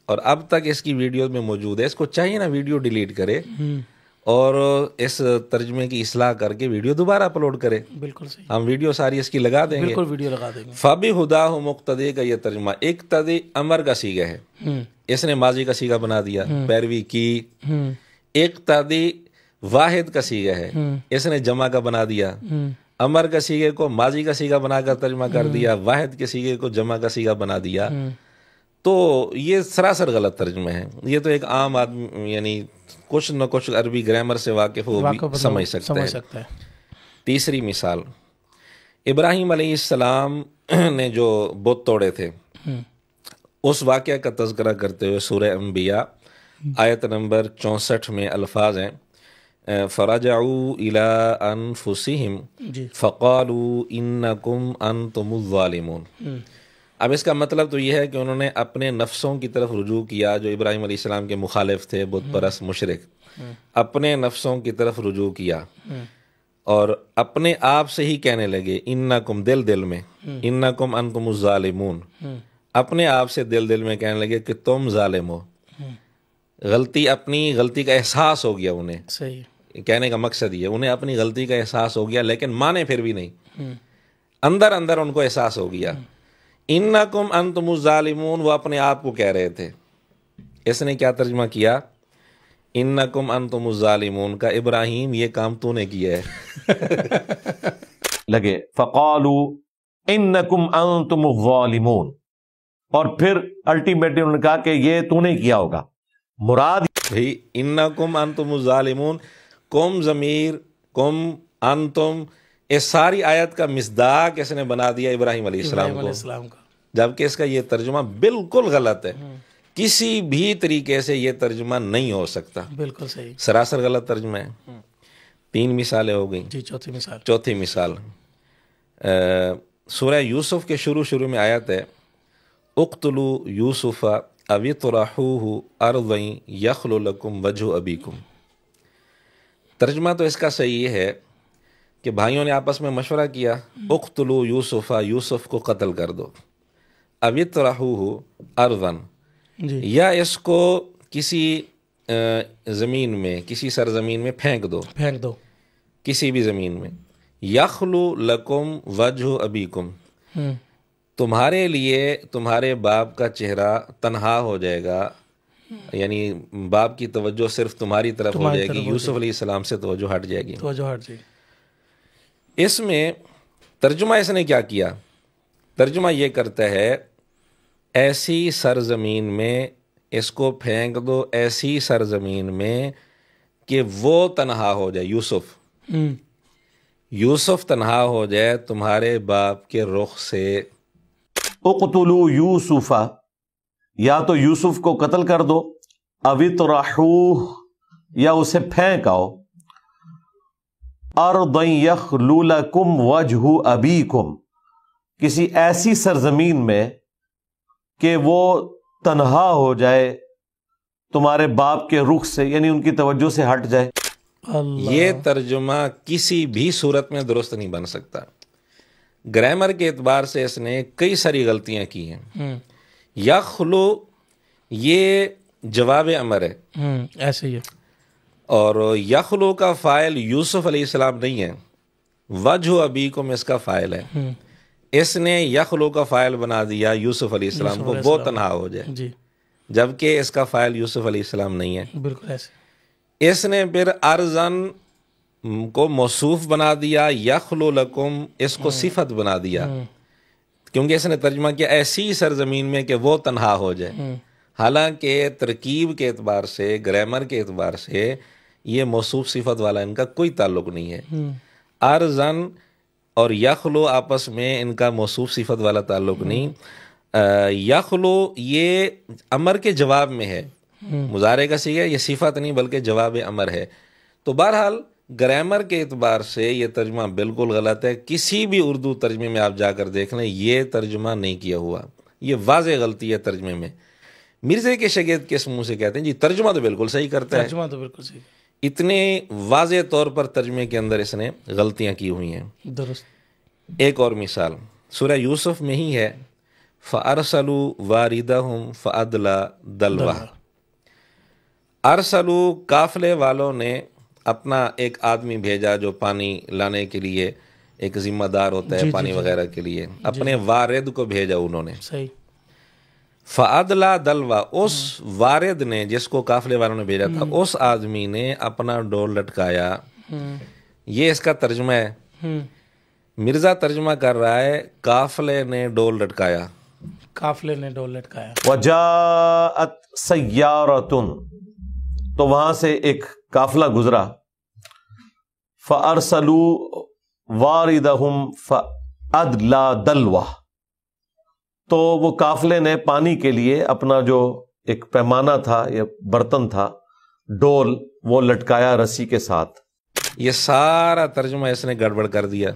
اور اب تک اس کی ویڈیو میں موجود ہے. اس کو چاہیے نا ویڈیو ڈیلیٹ کرے اور اس ترجمے کی اصلاح کر کے ویڈیو دوبارہ اپلوڈ کرے. بالکل صحیح، ہم ویڈیو ساری اس کی لگا دیں گے. بالکل ویڈیو لگا دیں گے. فابی ہدا ہو مقتدی کا یہ ترجمہ اقتدی امر کا صیغہ ہے، اس نے ماضی کا صیغہ بنا دیا، پیروی کی. اقتدی واحد کا صیغہ ہے، اس نے جمع کا بنا دیا. امر کا صیغے کو ماضی کا صیغہ بنا کر ترجمہ کر دیا، واحد کے صیغے کو جمع کا صیغہ بنا دیا. تو یہ سراسر غلط ترجمہ ہے. یہ تو ایک عام آدمی یعنی کچھ نہ کچھ عربی گرامر سے واقف ہو بھی سمجھ سکتا ہے. تیسری مثال، ابراہیم علیہ السلام نے جو بت توڑے تھے اس واقعہ کا تذکرہ کرتے ہوئے سورہ انبیاء آیت نمبر 64 میں الفاظ ہیں، فرجعوا الى انفسهم فقالوا انکم انتم الظالمون. اب اس کا مطلب تو یہ ہے کہ انہوں نے اپنے نفسوں کی طرف رجوع کیا، جو ابراہیم علیہ السلام کے مخالف تھے، بت پرست مشرک، اپنے نفسوں کی طرف رجوع کیا اور اپنے آپ سے ہی کہنے لگے انکم، دل میں انکم انتم الظالمون، اپنے آپ سے دل میں کہنے لگے کہ تم ظالم ہو. غلطی، اپنی غلطی کا احساس ہو گیا انہیں. صحیح کہنے کا مقصد یہ، انہیں اپنی غلطی کا احساس ہو گیا لیکن مانے پھر بھی نہیں، اندر ان کو احساس ہو گیا. انکم انتم الظالمون، وہ اپنے آپ کو کہہ رہے تھے. اس نے کیا ترجمہ کیا؟ انکم انتم الظالمون کا ابراہیم یہ کام تو نے کیا ہے. لگے فقالوا انکم انتم الظالمون، اور پھر الٹیمیٹلی انہوں نے کہا کہ یہ تو نے کیا ہوگا. مراد بھئی انکم انتم الظالمون، کم ضمیر، کم انتم، اس ساری آیت کا مصداق اس نے بنا دیا ابراہیم علیہ السلام کو، جبکہ اس کا یہ ترجمہ بالکل غلط ہے. کسی بھی طریقے سے یہ ترجمہ نہیں ہو سکتا. بالکل صحیح، سراسر غلط ترجمہ ہے. 3 مثالیں ہو گئیں. جی چوتھی مثال سورہ یوسف کے شروع میں آیت ہے، اقتلوا یوسف او اطرحوہ ارضا یخل لکم وجہ ابیکم. ترجمہ تو اس کا صحیح ہے کہ بھائیوں نے آپس میں مشورہ کیا، اقتلوا یوسف، یوسف کو قتل کر دو، او اطرحوہ ارضا، یا اس کو کسی زمین میں، کسی سرزمین میں پھینک دو، کسی بھی زمین میں. یخلو لکم وجہ ابیکم، تمہارے لیے تمہارے باپ کا چہرہ تنہا ہو جائے گا، یعنی باپ کی توجہ صرف تمہاری طرف ہو جائے گی، یوسف علیہ السلام سے توجہ ہٹ جائے گی. اس میں ترجمہ اس نے کیا کیا؟ ترجمہ یہ کرتا ہے ایسی سرزمین میں اس کو پھینک دو، ایسی سرزمین میں کہ وہ تنہا ہو جائے، یوسف تنہا ہو جائے تمہارے باپ کے رخ سے. اقتلوا یوسف، یا تو یوسف کو قتل کر دو، او اطرحوہ، یا اسے پھینک آؤ، ارضا یخلو لکم وجہ ابیکم، کسی ایسی سرزمین میں کہ وہ تنہا ہو جائے تمہارے باپ کے رخ سے، یعنی ان کی توجہ سے ہٹ جائے. یہ ترجمہ کسی بھی صورت میں درست نہیں بن سکتا. گرامر کے اعتبار سے اس نے کئی ساری غلطیاں کی ہیں. یخلو یہ جواب امر ہے، ایسے ہی ہے، اور یخلو کا فاعل یوسف علیہ السلام نہیں ہے، وجہ ابیکم اس کا فاعل ہے. اس نے یخلو کا فاعل بنا دیا یوسف علیہ السلام کو، وہ تنہا ہو جائے، جبکہ اس کا فاعل یوسف علیہ السلام نہیں ہے. بالکل ایسے. اس نے پھر ارزن کو موصوف بنا دیا، یخلو لکم اس کو صفت بنا دیا، کیونکہ اس نے ترجمہ کیا ایسی سرزمین میں کہ وہ تنہا ہو جائے. حالانکہ ترکیب کے اعتبار سے، گرامر کے اعتبار سے یہ موصوف صفت والا ان کا کوئی تعلق نہیں ہے. ارزن اور یخلو آپس میں ان کا موصوف صفت والا تعلق نہیں. یخلو یہ امر کے جواب میں ہے، مضارع کا صیغہ، یہ صفت نہیں بلکہ جواب امر ہے. تو بہرحال گرامر کے اعتبار سے یہ ترجمہ بالکل غلط ہے. کسی بھی اردو ترجمے میں آپ جا کر دیکھ لیں یہ ترجمہ نہیں کیا ہوا, یہ واضح غلطی ہے ترجمے میں. مرزا کے شاگرد کس منہ سے کہتے ہیں جی ترجمہ تو بالکل صحیح کرتا ہے, ترجمہ تو بالکل صحیح, اتنے واضح طور پر ترجمے کے اندر اس نے غلطیاں کی ہوئی ہیں. درست. ایک اور مثال سورہ یوسف میں ہی ہے, فَأَرْسَلُوا وَارِدَهُمْ فَأَدْلَى دَلْوَهُ. ارسلو قافلے والوں نے اپنا ایک آدمی بھیجا جو پانی لانے کے لیے ایک ذمہ دار ہوتا ہے پانی وغیرہ کے لیے, اپنے وارد کو بھیجا انہوں نے. صحیح. فَأَدْلَى دَلْوَهُ, اس وارد نے جس کو قافلے والوں نے بھیجا تھا اس آدمی نے اپنا ڈول لٹکایا. یہ اس کا ترجمہ ہے. مرزا ترجمہ کر رہا ہے قافلے نے ڈول لٹکایا. قافلے نے ڈول لٹکایا. وَجَاءَتْ سَيَّارَةٌ, تو وہاں سے ایک قافلہ گزرا. فَأَرْسَلُوا وَارِدَهُمْ فَأَدْلَى دَلْوَهُ, تو وہ قافلے نے پانی کے لیے اپنا جو ایک پیمانہ تھا یا برتن تھا, ڈول, وہ لٹکایا رسی کے ساتھ. یہ سارا ترجمہ اس نے گڑبڑ کر دیا.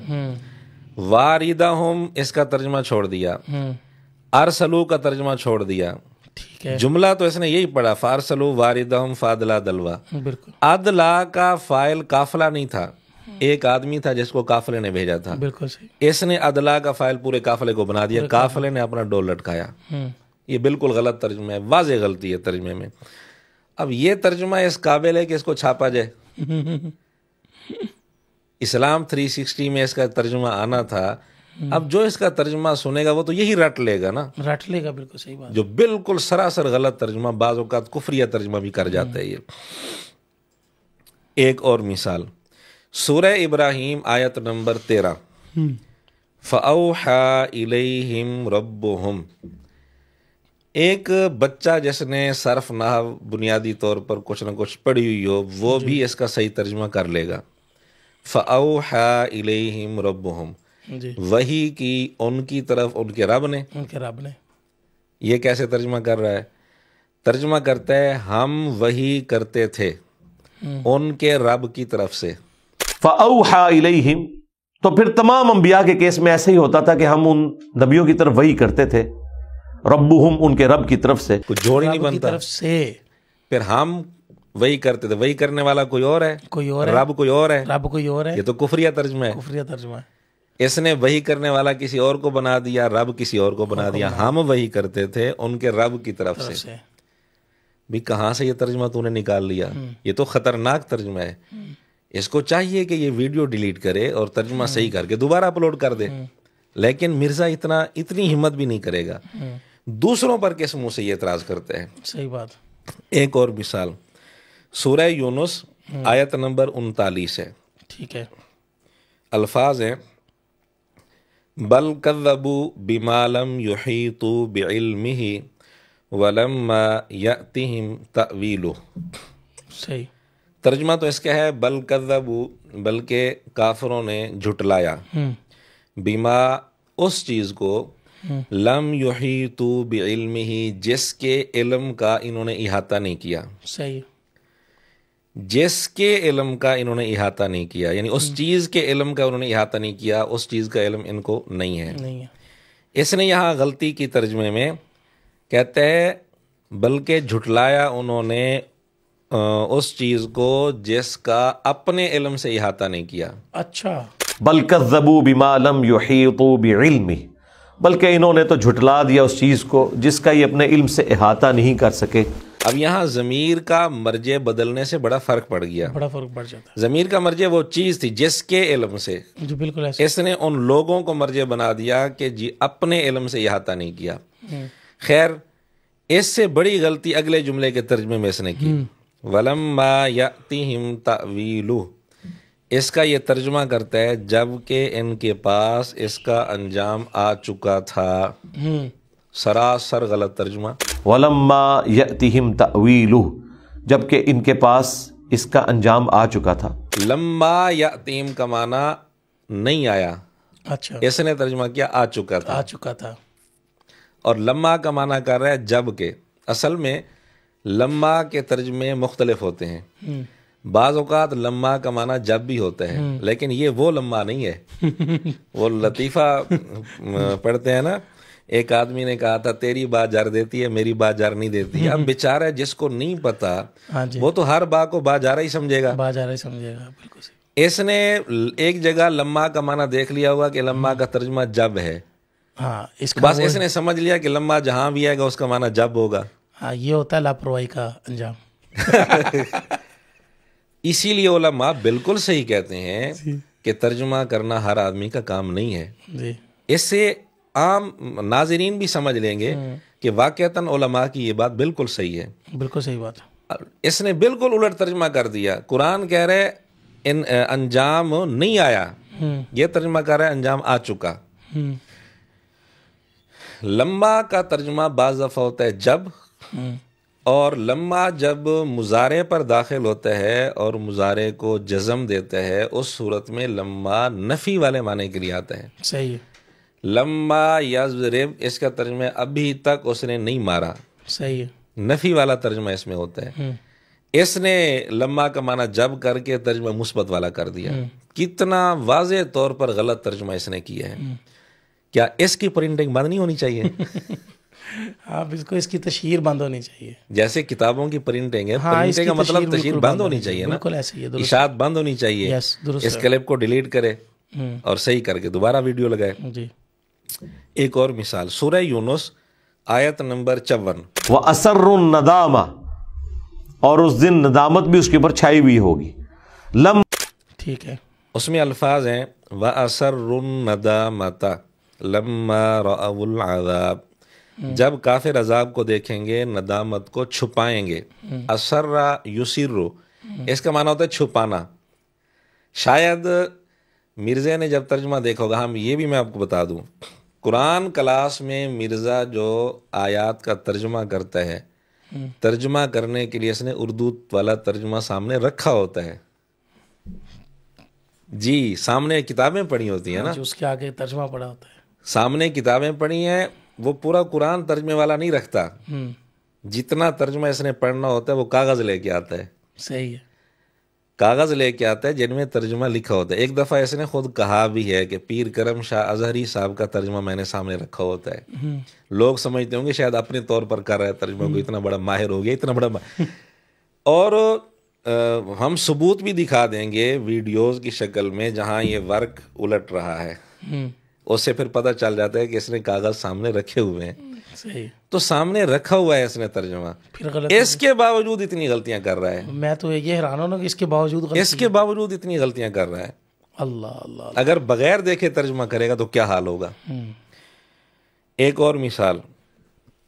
واردہم اس کا ترجمہ چھوڑ دیا, ارسلو کا ترجمہ چھوڑ دیا. ٹھیک ہے. جملہ تو اس نے یہی پڑھا فارسلو واردہم فادلا دلوا. بالکل. ادلا کا فاعل قافلہ نہیں تھا, ایک آدمی تھا جس کو قافلے نے بھیجا تھا. بالکل صحیح. اس نے ادلا کا فاعل پورے قافلے کو بنا دیا, قافلے نے اپنا ڈول لٹکایا. یہ بالکل غلط ترجمہ ہے, واضح غلطی ہے ترجمے میں. اب یہ ترجمہ اس قابل ہے کہ اس کو چھاپا جائے. اسلام 360 میں اس کا ترجمہ آنا تھا. اب جو اس کا ترجمہ سنے گا وہ تو یہی رٹ لے گا نا, رٹ لے گا. بالکل صحیح بات. جو بالکل سراسر غلط ترجمہ, بعض اوقات کفریہ ترجمہ بھی کر جاتا ہے یہ. ایک اور مثال سورہ ابراہیم آیت نمبر 13, فَأَوْحَى إِلَيْهِمْ رَبُّهُمْ. ایک بچہ جس نے صرف نحو بنیادی طور پر کچھ نہ کچھ پڑھی ہوئی ہو وہ بھی اس کا صحیح ترجمہ کر لے گا. فَأَوْحَى إِلَيْهِمْ رَبُّهُمْ, وحی کی ان کی طرف ان کے رب نے. ان کے رب نے. یہ کیسے ترجمہ کر رہا ہے؟ ترجمہ کرتا ہے ہم وحی کرتے تھے ان کے رب کی طرف سے. فَأَوْحَى إِلَيْهِمْ, تو پھر تمام انبیاء کے کیس میں ایسے ہی ہوتا تھا کہ ہم ان نبیوں کی طرف وحی کرتے تھے. ربهم, ان کے رب کی طرف سے. کچھ جوڑ ہی نہیں بنتا. طرف سے. پھر ہم وہی کرتے تھے, وہی کرنے والا کوئی اور ہے, کوئی اور ہے, رب کوئی اور ہے, رب کوئی اور ہے. یہ تو کفریہ ترجمہ ہے. کفریہ ترجمہ ہے. اس نے وہی کرنے والا کسی اور کو بنا دیا, رب کسی اور کو بنا دیا. ہم وہی کرتے تھے ان کے رب کی طرف سے. بھی کہاں سے یہ ترجمہ تو نے نکال لیا؟ یہ تو خطرناک ترجمہ ہے. اس کو چاہیے کہ یہ ویڈیو ڈیلیٹ کرے اور ترجمہ صحیح کر کے دوبارہ اپلوڈ کر دے, لیکن مرزا اتنی ہمت بھی نہیں کرے گا. دوسروں پر کس منہ سے یہ اعتراض کرتے ہیں؟ صحیح بات. ایک اور مثال سورہ یونس آیت نمبر 39 ہے. ٹھیک ہے. الفاظ ہیں بل کذبوا بما لم یحیطوا بعلمہ ولما یأتہم تأویلہ. صحیح. ترجمہ تو اس کا ہے بل کذبوا, بلکہ کافروں نے جھٹلایا, بما, اس چیز کو, لم یحیطوا بعلمہ, جس کے علم کا انہوں نے احاطہ نہیں کیا. صحیح. جس کے علم کا انہوں نے احاطہ نہیں کیا, یعنی اس چیز کے علم کا انہوں نے احاطہ نہیں کیا, اس چیز کا علم ان کو نہیں ہے. اس نے یہاں غلطی کی ترجمے میں کہتے ہیں بلکہ جھٹلایا انہوں نے اس چیز کو جس کا اپنے علم سے احاطہ نہیں کیا. اچھا. بل کذبوا بما لم یحیطوا بعلمہ, بلکہ انہوں نے تو جھٹلا دیا اس چیز کو جس کا یہ اپنے علم سے احاطہ نہیں کر سکے. اب یہاں ضمیر کا مرجع بدلنے سے بڑا فرق پڑ گیا. بڑا فرق پڑ جاتا ہے. ضمیر کا مرجع وہ چیز تھی جس کے علم سے, جو بالکل ایسے, اس نے ان لوگوں کو مرجع بنا دیا کہ جی اپنے علم سے احاطہ نہیں کیا. خیر, اس سے بڑی غلطی اگلے جملے کے ترجمے میں اس نے کی, وَلَمَّا يَأْتِهِمْ تَأْوِيلُهُ. اس کا یہ ترجمہ کرتا ہے جب کہ ان کے پاس اس کا انجام آ چکا تھا. سراسر غلط ترجمہ. وَلَمَّا يَأْتِهِمْ تَأْوِيلُهُ, جب کہ ان کے پاس اس کا انجام آ چکا تھا. لما یأتیم کا معنی نہیں آیا. اچھا. اس نے ترجمہ کیا آ چکا تھا. آ چکا تھا. اور لما کا معنی کر رہا ہے جب کہ. اصل میں لما کے ترجمے مختلف ہوتے ہیں. بعض اوقات لمحہ کا معنی جب بھی ہوتا ہے، لیکن یہ وہ لمحہ نہیں ہے۔ وہ لطیفہ پڑھتے ہیں نا، ایک آدمی نے کہا تھا تیری بات جار دیتی ہے، میری بات جار نہیں دیتی۔ اب بیچارہ جس کو نہیں پتا وہ تو ہر بات کو بات جارہ ہی سمجھے گا، بالکل صحیح۔ اس نے ایک جگہ لمحہ کا معنی دیکھ لیا ہوگا کہ لمحہ کا ترجمہ جب ہے، ہاں بس اس نے سمجھ لیا کہ لمحہ جہاں بھی آئے گا اس کا معنی جب ہوگا۔ ہاں، یہ ہوتا ہے لاپرواہی کا انجام۔ اسی لیے علماء بالکل صحیح کہتے ہیں کہ ترجمہ کرنا ہر آدمی کا کام نہیں ہے۔ اس سے عام ناظرین بھی سمجھ لیں گے کہ واقعتاً علماء کی یہ بات بالکل صحیح ہے۔ بالکل صحیح بات۔ اس نے بالکل الٹ ترجمہ کر دیا۔ قرآن کہہ رہے انجام نہیں آیا، یہ ترجمہ کر رہا ہے انجام آ چکا۔ لمحہ کا ترجمہ بعض دفعہ ہوتا ہے جب، اور لمحہ جب مضارع پر داخل ہوتا ہے اور مضارع کو جزم دیتا ہے، اس صورت میں لمحہ نفی والے معنی کے لیے آتا ہے۔ صحیح ہے۔ لمحہ یضرب، اس کا ترجمہ ابھی تک اس نے نہیں مارا، صحیح ہے، نفی والا ترجمہ اس میں ہوتا ہے۔ اس نے لمحہ کا معنی جب کر کے ترجمہ مثبت والا کر دیا۔ کتنا واضح طور پر غلط ترجمہ اس نے کیا ہے۔ کیا اس کی پرنٹنگ بند نہیں ہونی چاہیے؟ ہاں بالکل، اس کی تشہیر بند ہونی چاہیے۔ جیسے کتابوں کی پرنٹنگ ہے، پرنٹنگ کا مطلب تشہیر بند ہونی چاہیے نا، بالکل ایسے ہی ہے، اشاعت بند ہونی چاہیے۔ اس کلپ کو ڈیلیٹ کرے اور صحیح کر کے دوبارہ ویڈیو لگائے۔ جی، ایک اور مثال، سورہ یونس آیت نمبر 54۔ وَأَسَرُّ النَّدَامَ، اور اس دن ندامت بھی اس کے اوپر چھائی ہوئی ہوگی۔ ٹھیک ہے، اس میں الفاظ ہیں وَأَسَرُّ النَّدَامَةَ لَمَّا رَأَوُا الْعَذَابَ، جب کافر عذاب کو دیکھیں گے ندامت کو چھپائیں گے۔ اسرّ یسرّ، اس کا معنی ہوتا ہے چھپانا۔ شاید مرزا نے جب ترجمہ دیکھا ہوگا، ہم یہ بھی میں آپ کو بتا دوں، قرآن کلاس میں مرزا جو آیات کا ترجمہ کرتا ہے، ترجمہ کرنے کے لیے اس نے اردو والا ترجمہ سامنے رکھا ہوتا ہے۔ جی، سامنے کتابیں پڑھی ہوتی ہیں نا، اس کے آگے ترجمہ پڑا ہوتا ہے۔ سامنے کتابیں پڑھی ہیں، وہ پورا قرآن ترجمے والا نہیں رکھتا، جتنا ترجمہ اس نے پڑھنا ہوتا ہے وہ کاغذ لے کے آتا ہے۔ صحیح ہے، کاغذ لے کے آتا ہے جن میں ترجمہ لکھا ہوتا ہے۔ ایک دفعہ اس نے خود کہا بھی ہے کہ پیر کرم شاہ اظہری صاحب کا ترجمہ میں نے سامنے رکھا ہوتا ہے۔ لوگ سمجھتے ہوں گے شاید اپنے طور پر کر رہا ہے ترجمہ، کو اتنا بڑا ماہر ہو گیا، اتنا بڑا اور ہم ثبوت بھی دکھا دیں گے ویڈیوز کی شکل میں جہاں یہ ورک الٹ رہا ہے، اس سے پھر پتہ چل جاتا ہے کہ اس نے کاغذ سامنے رکھے ہوئے ہیں۔ صحیح، تو سامنے رکھا ہوا ہے اس نے ترجمہ، اس کے باوجود اتنی غلطیاں کر رہا ہے۔ میں تو یہ حیران ہوں کہ اس کے باوجود اس کے باوجود اتنی غلطیاں کر رہا ہے۔ اللہ اللہ، اگر بغیر دیکھے ترجمہ کرے گا تو کیا حال ہوگا۔ ایک اور مثال،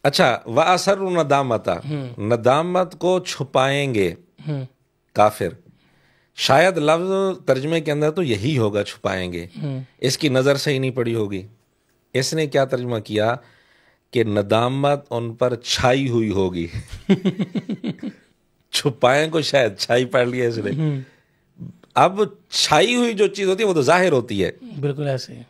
اچھا، وَأَسَرُّ النَّدَامَةَ، ندامت کو چھپائیں گے کافر۔ شاید لفظ ترجمے کے اندر تو یہی ہوگا، چھپائیں گے، اس کی نظر سے ہی نہیں پڑی ہوگی۔ اس نے کیا ترجمہ کیا کہ ندامت ان پر چھائی ہوئی ہوگی۔ چھپائیں کو شاید چھائی پڑھ لیا اس نے۔ اب چھائی ہوئی جو چیز ہوتی ہے وہ تو ظاہر ہوتی ہے، بالکل ایسے،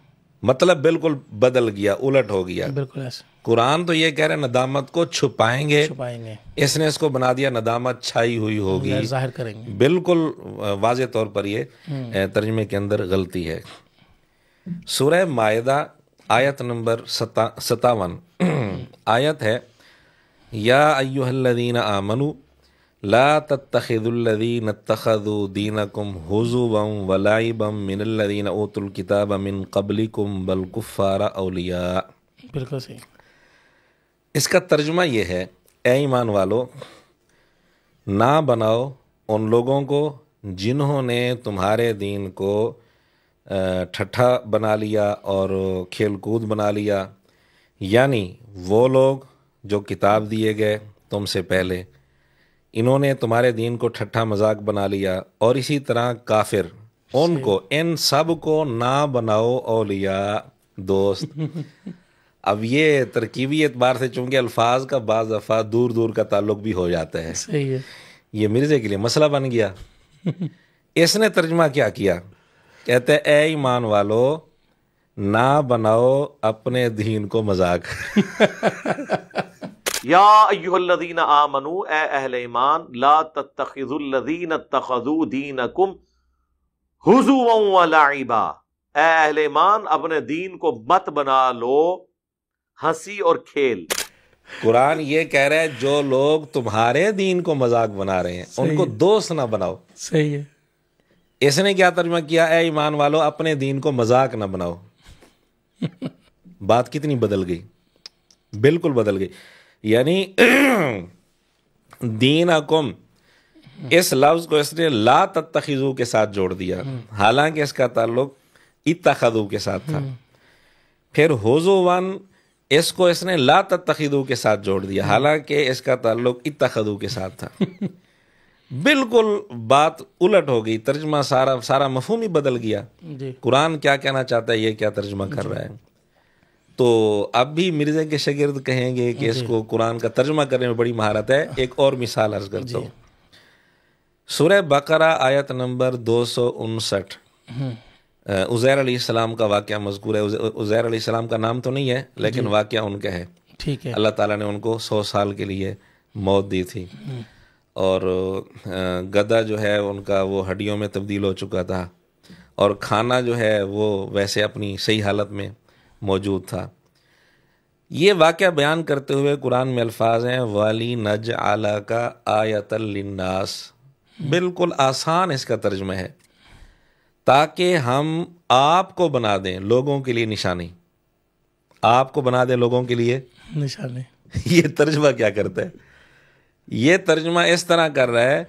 مطلب بالکل بدل گیا، الٹ ہو گیا۔ بالکل ایسے، قرآن تو یہ کہہ رہے ہیں ندامت کو چھپائیں گے، چھپائیں گے، اس نے اس کو بنا دیا ندامت چھائی ہوئی ہوگی، ظاہر کریں گے۔ بالکل واضح طور پر یہ ترجمے کے اندر غلطی ہے۔ سورہ مائدہ آیت نمبر 57 آیت ہے، یا ایھا الذین آمنوا لا تتخذوا الذین اتخذوا دینکم ہزوا ولعبا من الذین اوتوا الکتاب من قبلکم والکفار اولیاء۔ بالکل صحیح۔ اس کا ترجمہ یہ ہے، اے ایمان والو، نہ بناؤ ان لوگوں کو جنہوں نے تمہارے دین کو ٹھٹھا بنا لیا اور کھیل کود بنا لیا، یعنی وہ لوگ جو کتاب دیے گئے تم سے پہلے، انہوں نے تمہارے دین کو ٹھٹھا مذاق بنا لیا، اور اسی طرح کافر، ان کو، ان سب کو نہ بناؤ اولیاء، دوست۔ اب یہ ترکیبی اعتبار سے چونکہ الفاظ کا بعض دفعہ دور دور کا تعلق بھی ہو جاتا ہے، صحیح ہے، یہ مرزے کے لیے مسئلہ بن گیا۔ اس نے ترجمہ کیا کیا، کہتے اے ایمان والو، نہ بناؤ اپنے دین کو مذاق۔ یا ایھا الذین آمنو، اے اہل ایمان، لا تتخذوا الذین اتخذوا دینکم ہزوا ولعبا، اے اہل ایمان اپنے دین کو مت بنا لو ہنسی اور کھیل۔ قرآن یہ کہہ رہا ہے جو لوگ تمہارے دین کو مذاق بنا رہے ہیں ان کو دوست نہ بناؤ۔ صحیح ہے۔ اس نے کیا ترجمہ کیا؟ اے ایمان والو اپنے دین کو مذاق نہ بناؤ۔ بات کتنی بدل گئی، بالکل بدل گئی۔ یعنی دینکم اس لفظ کو اس نے لا تتخذو کے ساتھ جوڑ دیا، حالانکہ اس کا تعلق اتخذو کے ساتھ تھا۔ پھر حضوان اس کو اس نے لا تتخذو کے ساتھ جوڑ دیا، حالانکہ اس کا تعلق اتخذو کے ساتھ تھا۔ بالکل بات الٹ ہو گئی، ترجمہ سارا مفہوم ہی بدل گیا۔ قرآن کیا کہنا چاہتا ہے، یہ کیا ترجمہ کر رہا ہے۔ تو اب بھی مرزا کے شاگرد کہیں گے کہ اس کو قرآن کا ترجمہ کرنے میں بڑی مہارت ہے۔ ایک اور مثال عرض کرتا ہوں، سورہ بقرہ آیت نمبر 259، عزیر علیہ السلام کا واقعہ مذکور ہے۔ عزیر علیہ السلام کا نام تو نہیں ہے لیکن واقعہ ان کا ہے۔ ٹھیک ہے۔ اللہ تعالیٰ نے ان کو 100 سال کے لیے موت دی تھی، اور گدھا جو ہے ان کا وہ ہڈیوں میں تبدیل ہو چکا تھا، اور کھانا جو ہے وہ ویسے اپنی صحیح حالت میں موجود تھا۔ یہ واقعہ بیان کرتے ہوئے قرآن میں الفاظ ہیں وَلِنَجْعَلَكَ آیَةً لِلنَّاسِ، بالکل آسان اس کا ترجمہ ہے، تاکہ ہم آپ کو بنا دیں لوگوں کے لیے نشانی۔ آپ کو بنا دیں لوگوں کے لیے نشانی۔ یہ ترجمہ کیا کرتا ہے؟ یہ ترجمہ اس طرح کر رہا ہے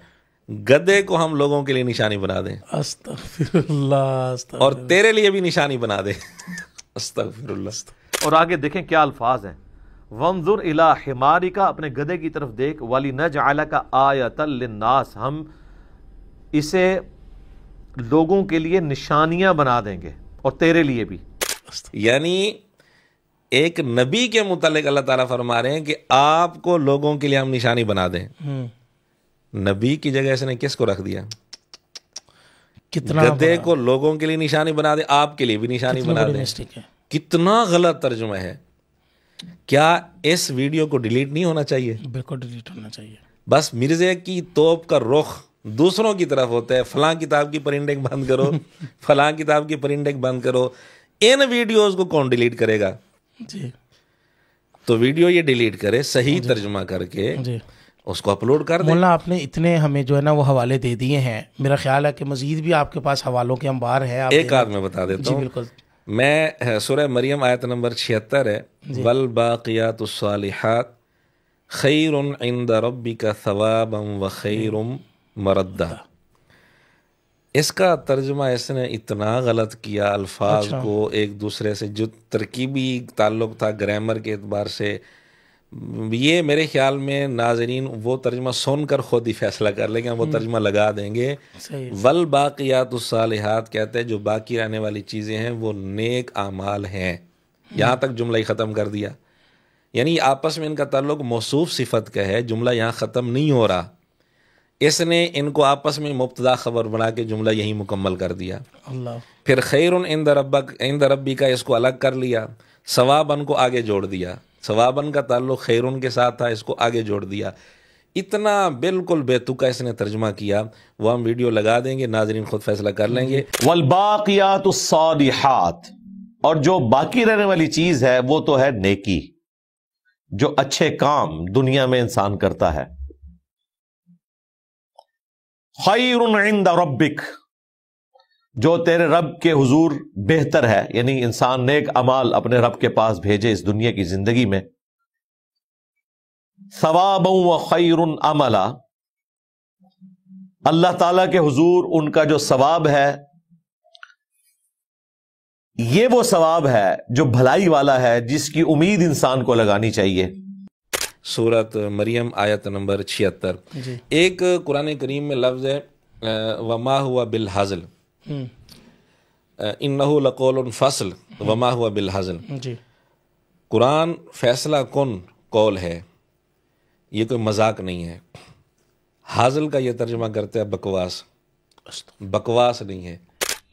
گدھے کو ہم لوگوں کے لیے نشانی بنا دیں، استغفر اللہ، اور تیرے لیے بھی نشانی بنا دیں، استغفر اللہ۔ اور آگے دیکھیں کیا الفاظ ہیں، وانظر الی حمارک، اپنے گدھے کی طرف دیکھ، وَلِنَجْعَلَكَ آیَةً لِلنَّاسِ، ہم اسے لوگوں کے لیے نشانیاں بنا دیں گے اور تیرے لیے بھی۔ یعنی ایک نبی کے متعلق اللہ تعالیٰ فرما رہے ہیں کہ آپ کو لوگوں کے لیے ہم نشانی بنا دیں۔ نبی کی جگہ اس نے کس کو رکھ دیا؟ گدھے کو لوگوں کے لیے نشانی بنا دیں، آپ کے لیے بھی نشانی بنا دیں۔ کتنا غلط ترجمہ ہے۔ کیا اس ویڈیو کو ڈیلیٹ نہیں ہونا چاہیے؟ بالکل ڈیلیٹ ہونا چاہیے۔ بس مرزے کی توپ کا رخ دوسروں کی طرف ہوتا ہے، فلاں کتاب کی پرنٹنگ بند کرو، فلاں کتاب کی پرنٹنگ بند کرو۔ ان ویڈیوز کو کون ڈیلیٹ کرے گا؟ جی، تو ویڈیو یہ ڈیلیٹ کرے، صحیح ترجمہ کر کے اس کو اپلوڈ کر دیں۔ مولانا آپ نے اتنے ہمیں جو ہے نا وہ حوالے دے دیے ہیں، میرا خیال ہے کہ مزید بھی آپ کے پاس حوالوں کے انبار ہے۔ ایک آدھ میں بتا دیتا ہوں۔ بالکل۔ میں سورہ مریم آیت نمبر 76 ہے، والباقیات الصالحات خیر عند ربک ثوابا وخیر مردہ۔ اس کا ترجمہ اس نے اتنا غلط کیا، الفاظ کو ایک دوسرے سے جو ترکیبی تعلق تھا گرامر کے اعتبار سے، یہ میرے خیال میں ناظرین وہ ترجمہ سن کر خود ہی فیصلہ کر لیں گے، وہ ترجمہ لگا دیں گے۔ والباقیات الصالحات کہتے ہیں جو باقی رہنے والی چیزیں ہیں وہ نیک اعمال ہیں، یہاں تک جملہ ہی ختم کر دیا۔ یعنی آپس میں ان کا تعلق موصوف صفت کا ہے، جملہ یہاں ختم نہیں ہو رہا، اس نے ان کو آپس میں مبتدا خبر بنا کے جملہ یہی مکمل کر دیا۔ اللہ۔ پھر خیر عند ربی کا اس کو الگ کر لیا، ثوابن کو آگے جوڑ دیا، ثوابن کا تعلق خیرن کے ساتھ تھا، اس کو آگے جوڑ دیا۔ اتنا بالکل بے تکا اس نے ترجمہ کیا، وہ ہم ویڈیو لگا دیں گے، ناظرین خود فیصلہ کر لیں گے۔ والباقیات الصالحات، اور جو باقی رہنے والی چیز ہے وہ تو ہے نیکی، جو اچھے کام دنیا میں انسان کرتا ہے۔ خیر عند ربک، جو تیرے رب کے حضور بہتر ہے، یعنی انسان نیک اعمال اپنے رب کے پاس بھیجے اس دنیا کی زندگی میں۔ ثوابا وخیر عملا، اللہ تعالیٰ کے حضور ان کا جو ثواب ہے یہ وہ ثواب ہے جو بھلائی والا ہے، جس کی امید انسان کو لگانی چاہیے۔ سورت مریم آیت نمبر 76۔ ایک قرآن کریم میں لفظ ہے وما ہوا بالحزل، انہو لقول فصل وما ہوا بالحزل۔ قرآن فیصلہ کن قول ہے، یہ کوئی مذاق نہیں ہے۔ حاضل کا یہ ترجمہ کرتے ہیں بکواس، بکواس نہیں ہے۔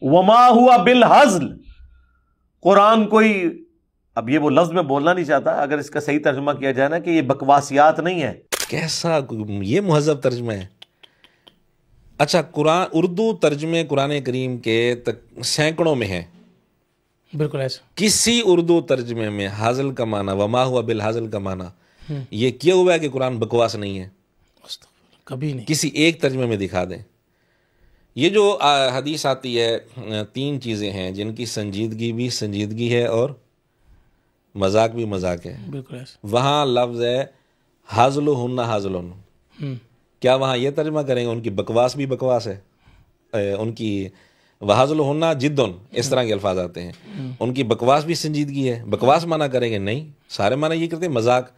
وما ہوا بالحزل، قرآن کوئی اب یہ وہ لفظ میں بولنا نہیں چاہتا، اگر اس کا صحیح ترجمہ کیا جائے نا کہ یہ بکواسیات نہیں ہے. کیسا یہ مہذب ترجمہ ہے. اچھا قرآن اردو ترجمے قرآن کریم کے سینکڑوں میں ہیں. بالکل ایسا کسی اردو ترجمے میں حاضل کا معنی وما ہوا بالحاضل کا معنی یہ کیا ہوا ہے کہ قرآن بکواس نہیں ہے. کبھی نہیں. کسی ایک ترجمے میں دکھا دیں. یہ جو حدیث آتی ہے 3 چیزیں ہیں جن کی سنجیدگی بھی سنجیدگی ہے اور مذاق بھی مذاق ہے. بالکل ایسا. وہاں لفظ ہے حاضلہن حاضلن. کیا وہاں یہ ترجمہ کریں گے ان کی بکواس بھی بکواس ہے؟ ان کی وحاضلہن جدن اس طرح کے الفاظ آتے ہیں. ان کی بکواس بھی سنجیدگی ہے. بکواس معنی کریں گے نہیں، سارے معنی یہ کرتے ہیں مذاق.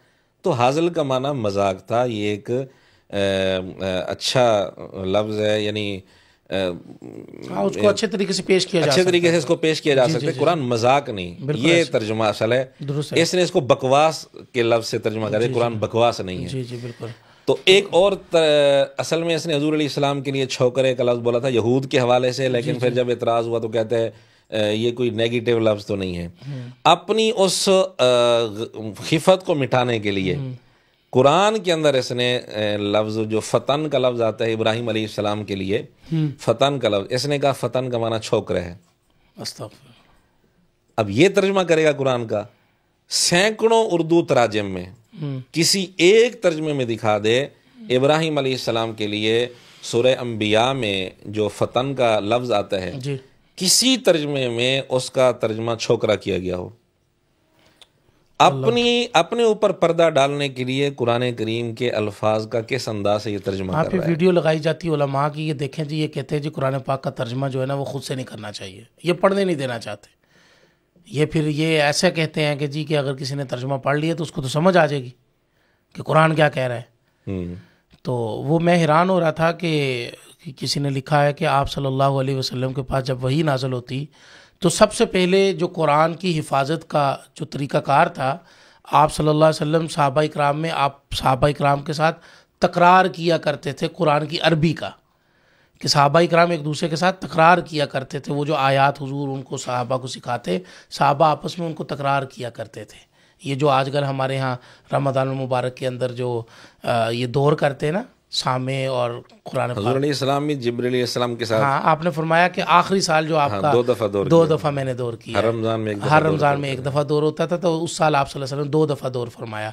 تو حاضل کا معنی مذاق تھا. یہ ایک اچھا لفظ ہے، یعنی اس کو اچھے طریقے سے پیش کیا جا اچھے طریقے سے اس کو پیش کیا جا سکتا ہے. قرآن مذاق نہیں، یہ ترجمہ اصل ہے. اس نے اس کو بکواس کے لفظ سے ترجمہ کرے. قرآن بکواس نہیں ہے. جی جی بالکل. تو ایک اور اصل میں اس نے حضور علیہ السلام کے لیے چھوکرے کا لفظ بولا تھا یہود کے حوالے سے، لیکن پھر جب اعتراض ہوا تو کہتے ہیں یہ کوئی نیگیٹو لفظ تو نہیں ہے. اپنی اس خفت کو مٹانے کے لیے قرآن کے اندر اس نے لفظ جو فتن کا لفظ آتا ہے ابراہیم علیہ السلام کے لیے، فتن کا لفظ اس نے کہا فتن کا معنی چھوکرے ہے. اب یہ ترجمہ کرے گا قرآن کا. سینکڑوں اردو تراجم میں کسی ایک ترجمے میں دکھا دے ابراہیم علیہ السلام کے لیے سورہ انبیاء میں جو فتن کا لفظ آتا ہے کسی ترجمے میں اس کا ترجمہ چھوکرا کیا گیا ہو. اپنے اوپر پردہ ڈالنے کے لیے قرآن کریم کے الفاظ کا کس انداز سے یہ ترجمہ کر رہا ہے. ویڈیو لگائی جاتی ہے علماء کی، یہ دیکھیں جی، یہ کہتے ہیں جی قرآن پاک کا ترجمہ جو ہے نا وہ خود سے نہیں کرنا چاہیے، یہ پڑھنے نہیں دینا چاہتے. یہ پھر یہ ایسا کہتے ہیں کہ جی کہ اگر کسی نے ترجمہ پڑھ لیا تو اس کو تو سمجھ آ جائے گی کہ قرآن کیا کہہ رہا ہے. تو وہ میں حیران ہو رہا تھا کہ کسی نے لکھا ہے کہ آپ صلی اللہ علیہ وسلم کے پاس جب وحی نازل ہوتی تو سب سے پہلے جو قرآن کی حفاظت کا جو طریقہ کار تھا، آپ صلی اللہ علیہ وسلم صحابہ اکرام میں آپ صحابہ اکرام کے ساتھ تکرار کیا کرتے تھے قرآن کی عربی کا، کہ صحابہ اکرام ایک دوسرے کے ساتھ تکرار کیا کرتے تھے. وہ جو آیات حضور ان کو صحابہ کو سکھاتے، صحابہ آپس میں ان کو تکرار کیا کرتے تھے. یہ جو آج کل ہمارے ہاں رمضان المبارک کے اندر جو یہ دور کرتے ہیں نا سامع اور قرآن پاک، حضور علیہ السلام بھی جبرائیل علیہ السلام کے ساتھ. ہاں آپ نے فرمایا کہ آخری سال جو آپ کا 2 دفعہ میں نے دور کیا، ہر رمضان میں 1 دفعہ دور ہوتا تھا، تو اس سال آپ صلی اللہ علیہ وسلم 2 دفعہ دور فرمایا.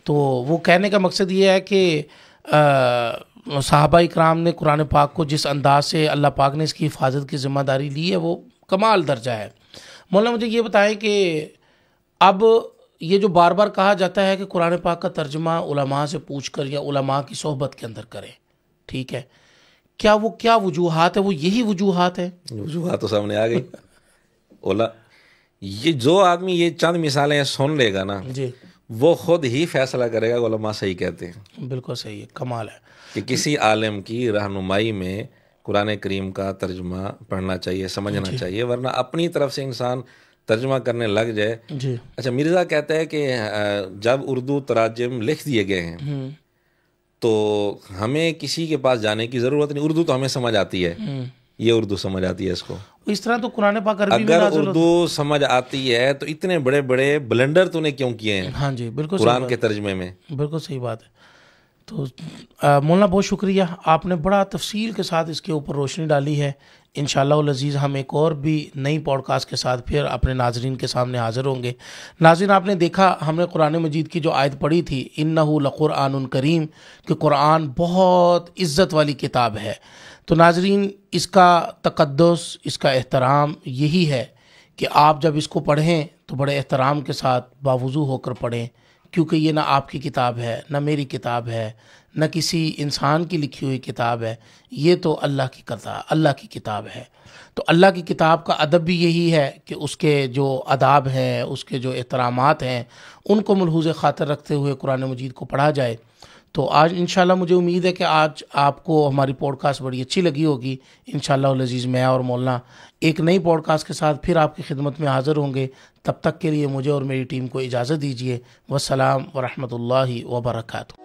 تو وہ کہنے کا مقصد یہ ہے کہ صحابہ اکرام نے قرآن پاک کو جس انداز سے اللہ پاک نے اس کی حفاظت کی ذمہ داری لی ہے وہ کمال درجہ ہے. مولانا مجھے یہ بتائیں کہ اب یہ جو بار بار کہا جاتا ہے کہ قرآن پاک کا ترجمہ علماء سے پوچھ کر یا علماء کی صحبت کے اندر کریں، ٹھیک ہے، کیا وجوہات ہے؟ وہ یہی وجوہات ہیں؟ وجوہات تو سامنے آ گئی. یہ جو آدمی یہ چند مثالیں سن لے گا نا جی وہ خود ہی فیصلہ کرے گا علماء صحیح کہتے ہیں. بالکل صحیح ہے، کمال ہے کہ کسی عالم کی رہنمائی میں قرآن کریم کا ترجمہ پڑھنا چاہیے، سمجھنا چاہیے، ورنہ اپنی طرف سے انسان ترجمہ کرنے لگ جائے. جی اچھا مرزا کہتا ہے کہ جب اردو تراجم لکھ دیے گئے ہیں تو ہمیں کسی کے پاس جانے کی ضرورت نہیں، اردو تو ہمیں سمجھ آتی ہے، یہ اردو سمجھ آتی ہے اس کو. اس طرح تو قرآن پاک عربی میں اگر نازل اردو سمجھ آتی ہے تو اتنے بڑے بڑے بلنڈر تو نے کیوں کیے ہیں ہاں جی بالکل قرآن کے ترجمے میں. بالکل صحیح بات ہے. تو مولانا بہت شکریہ، آپ نے بڑا تفصیل کے ساتھ اس کے اوپر روشنی ڈالی ہے. انشاءاللہ العزیز ہم ایک اور بھی نئی پوڈ کاسٹ کے ساتھ پھر اپنے ناظرین کے سامنے حاضر ہوں گے. ناظرین آپ نے دیکھا ہم نے قرآن مجید کی جو آیت پڑھی تھی انہ لقرآن کریم، کہ قرآن بہت عزت والی کتاب ہے. تو ناظرین اس کا تقدس، اس کا احترام یہی ہے کہ آپ جب اس کو پڑھیں تو بڑے احترام کے ساتھ باوضو ہو کر پڑھیں، کیونکہ یہ نہ آپ کی کتاب ہے، نہ میری کتاب ہے، نہ کسی انسان کی لکھی ہوئی کتاب ہے، یہ تو اللہ کی کتاب ہے. تو اللہ کی کتاب کا ادب بھی یہی ہے کہ اس کے جو آداب ہیں، اس کے جو احترامات ہیں، ان کو ملحوظ خاطر رکھتے ہوئے قرآن مجید کو پڑھا جائے. تو آج انشاءاللہ مجھے امید ہے کہ آج آپ کو ہماری پوڈ کاسٹ بڑی اچھی لگی ہوگی. انشاءاللہ العزیز میں اور مولانا ایک نئی پوڈ کاسٹ کے ساتھ پھر آپ کی خدمت میں حاضر ہوں گے. تب تک کے لیے مجھے اور میری ٹیم کو اجازت دیجیے. والسلام ورحمۃ اللہ وبرکاتہ.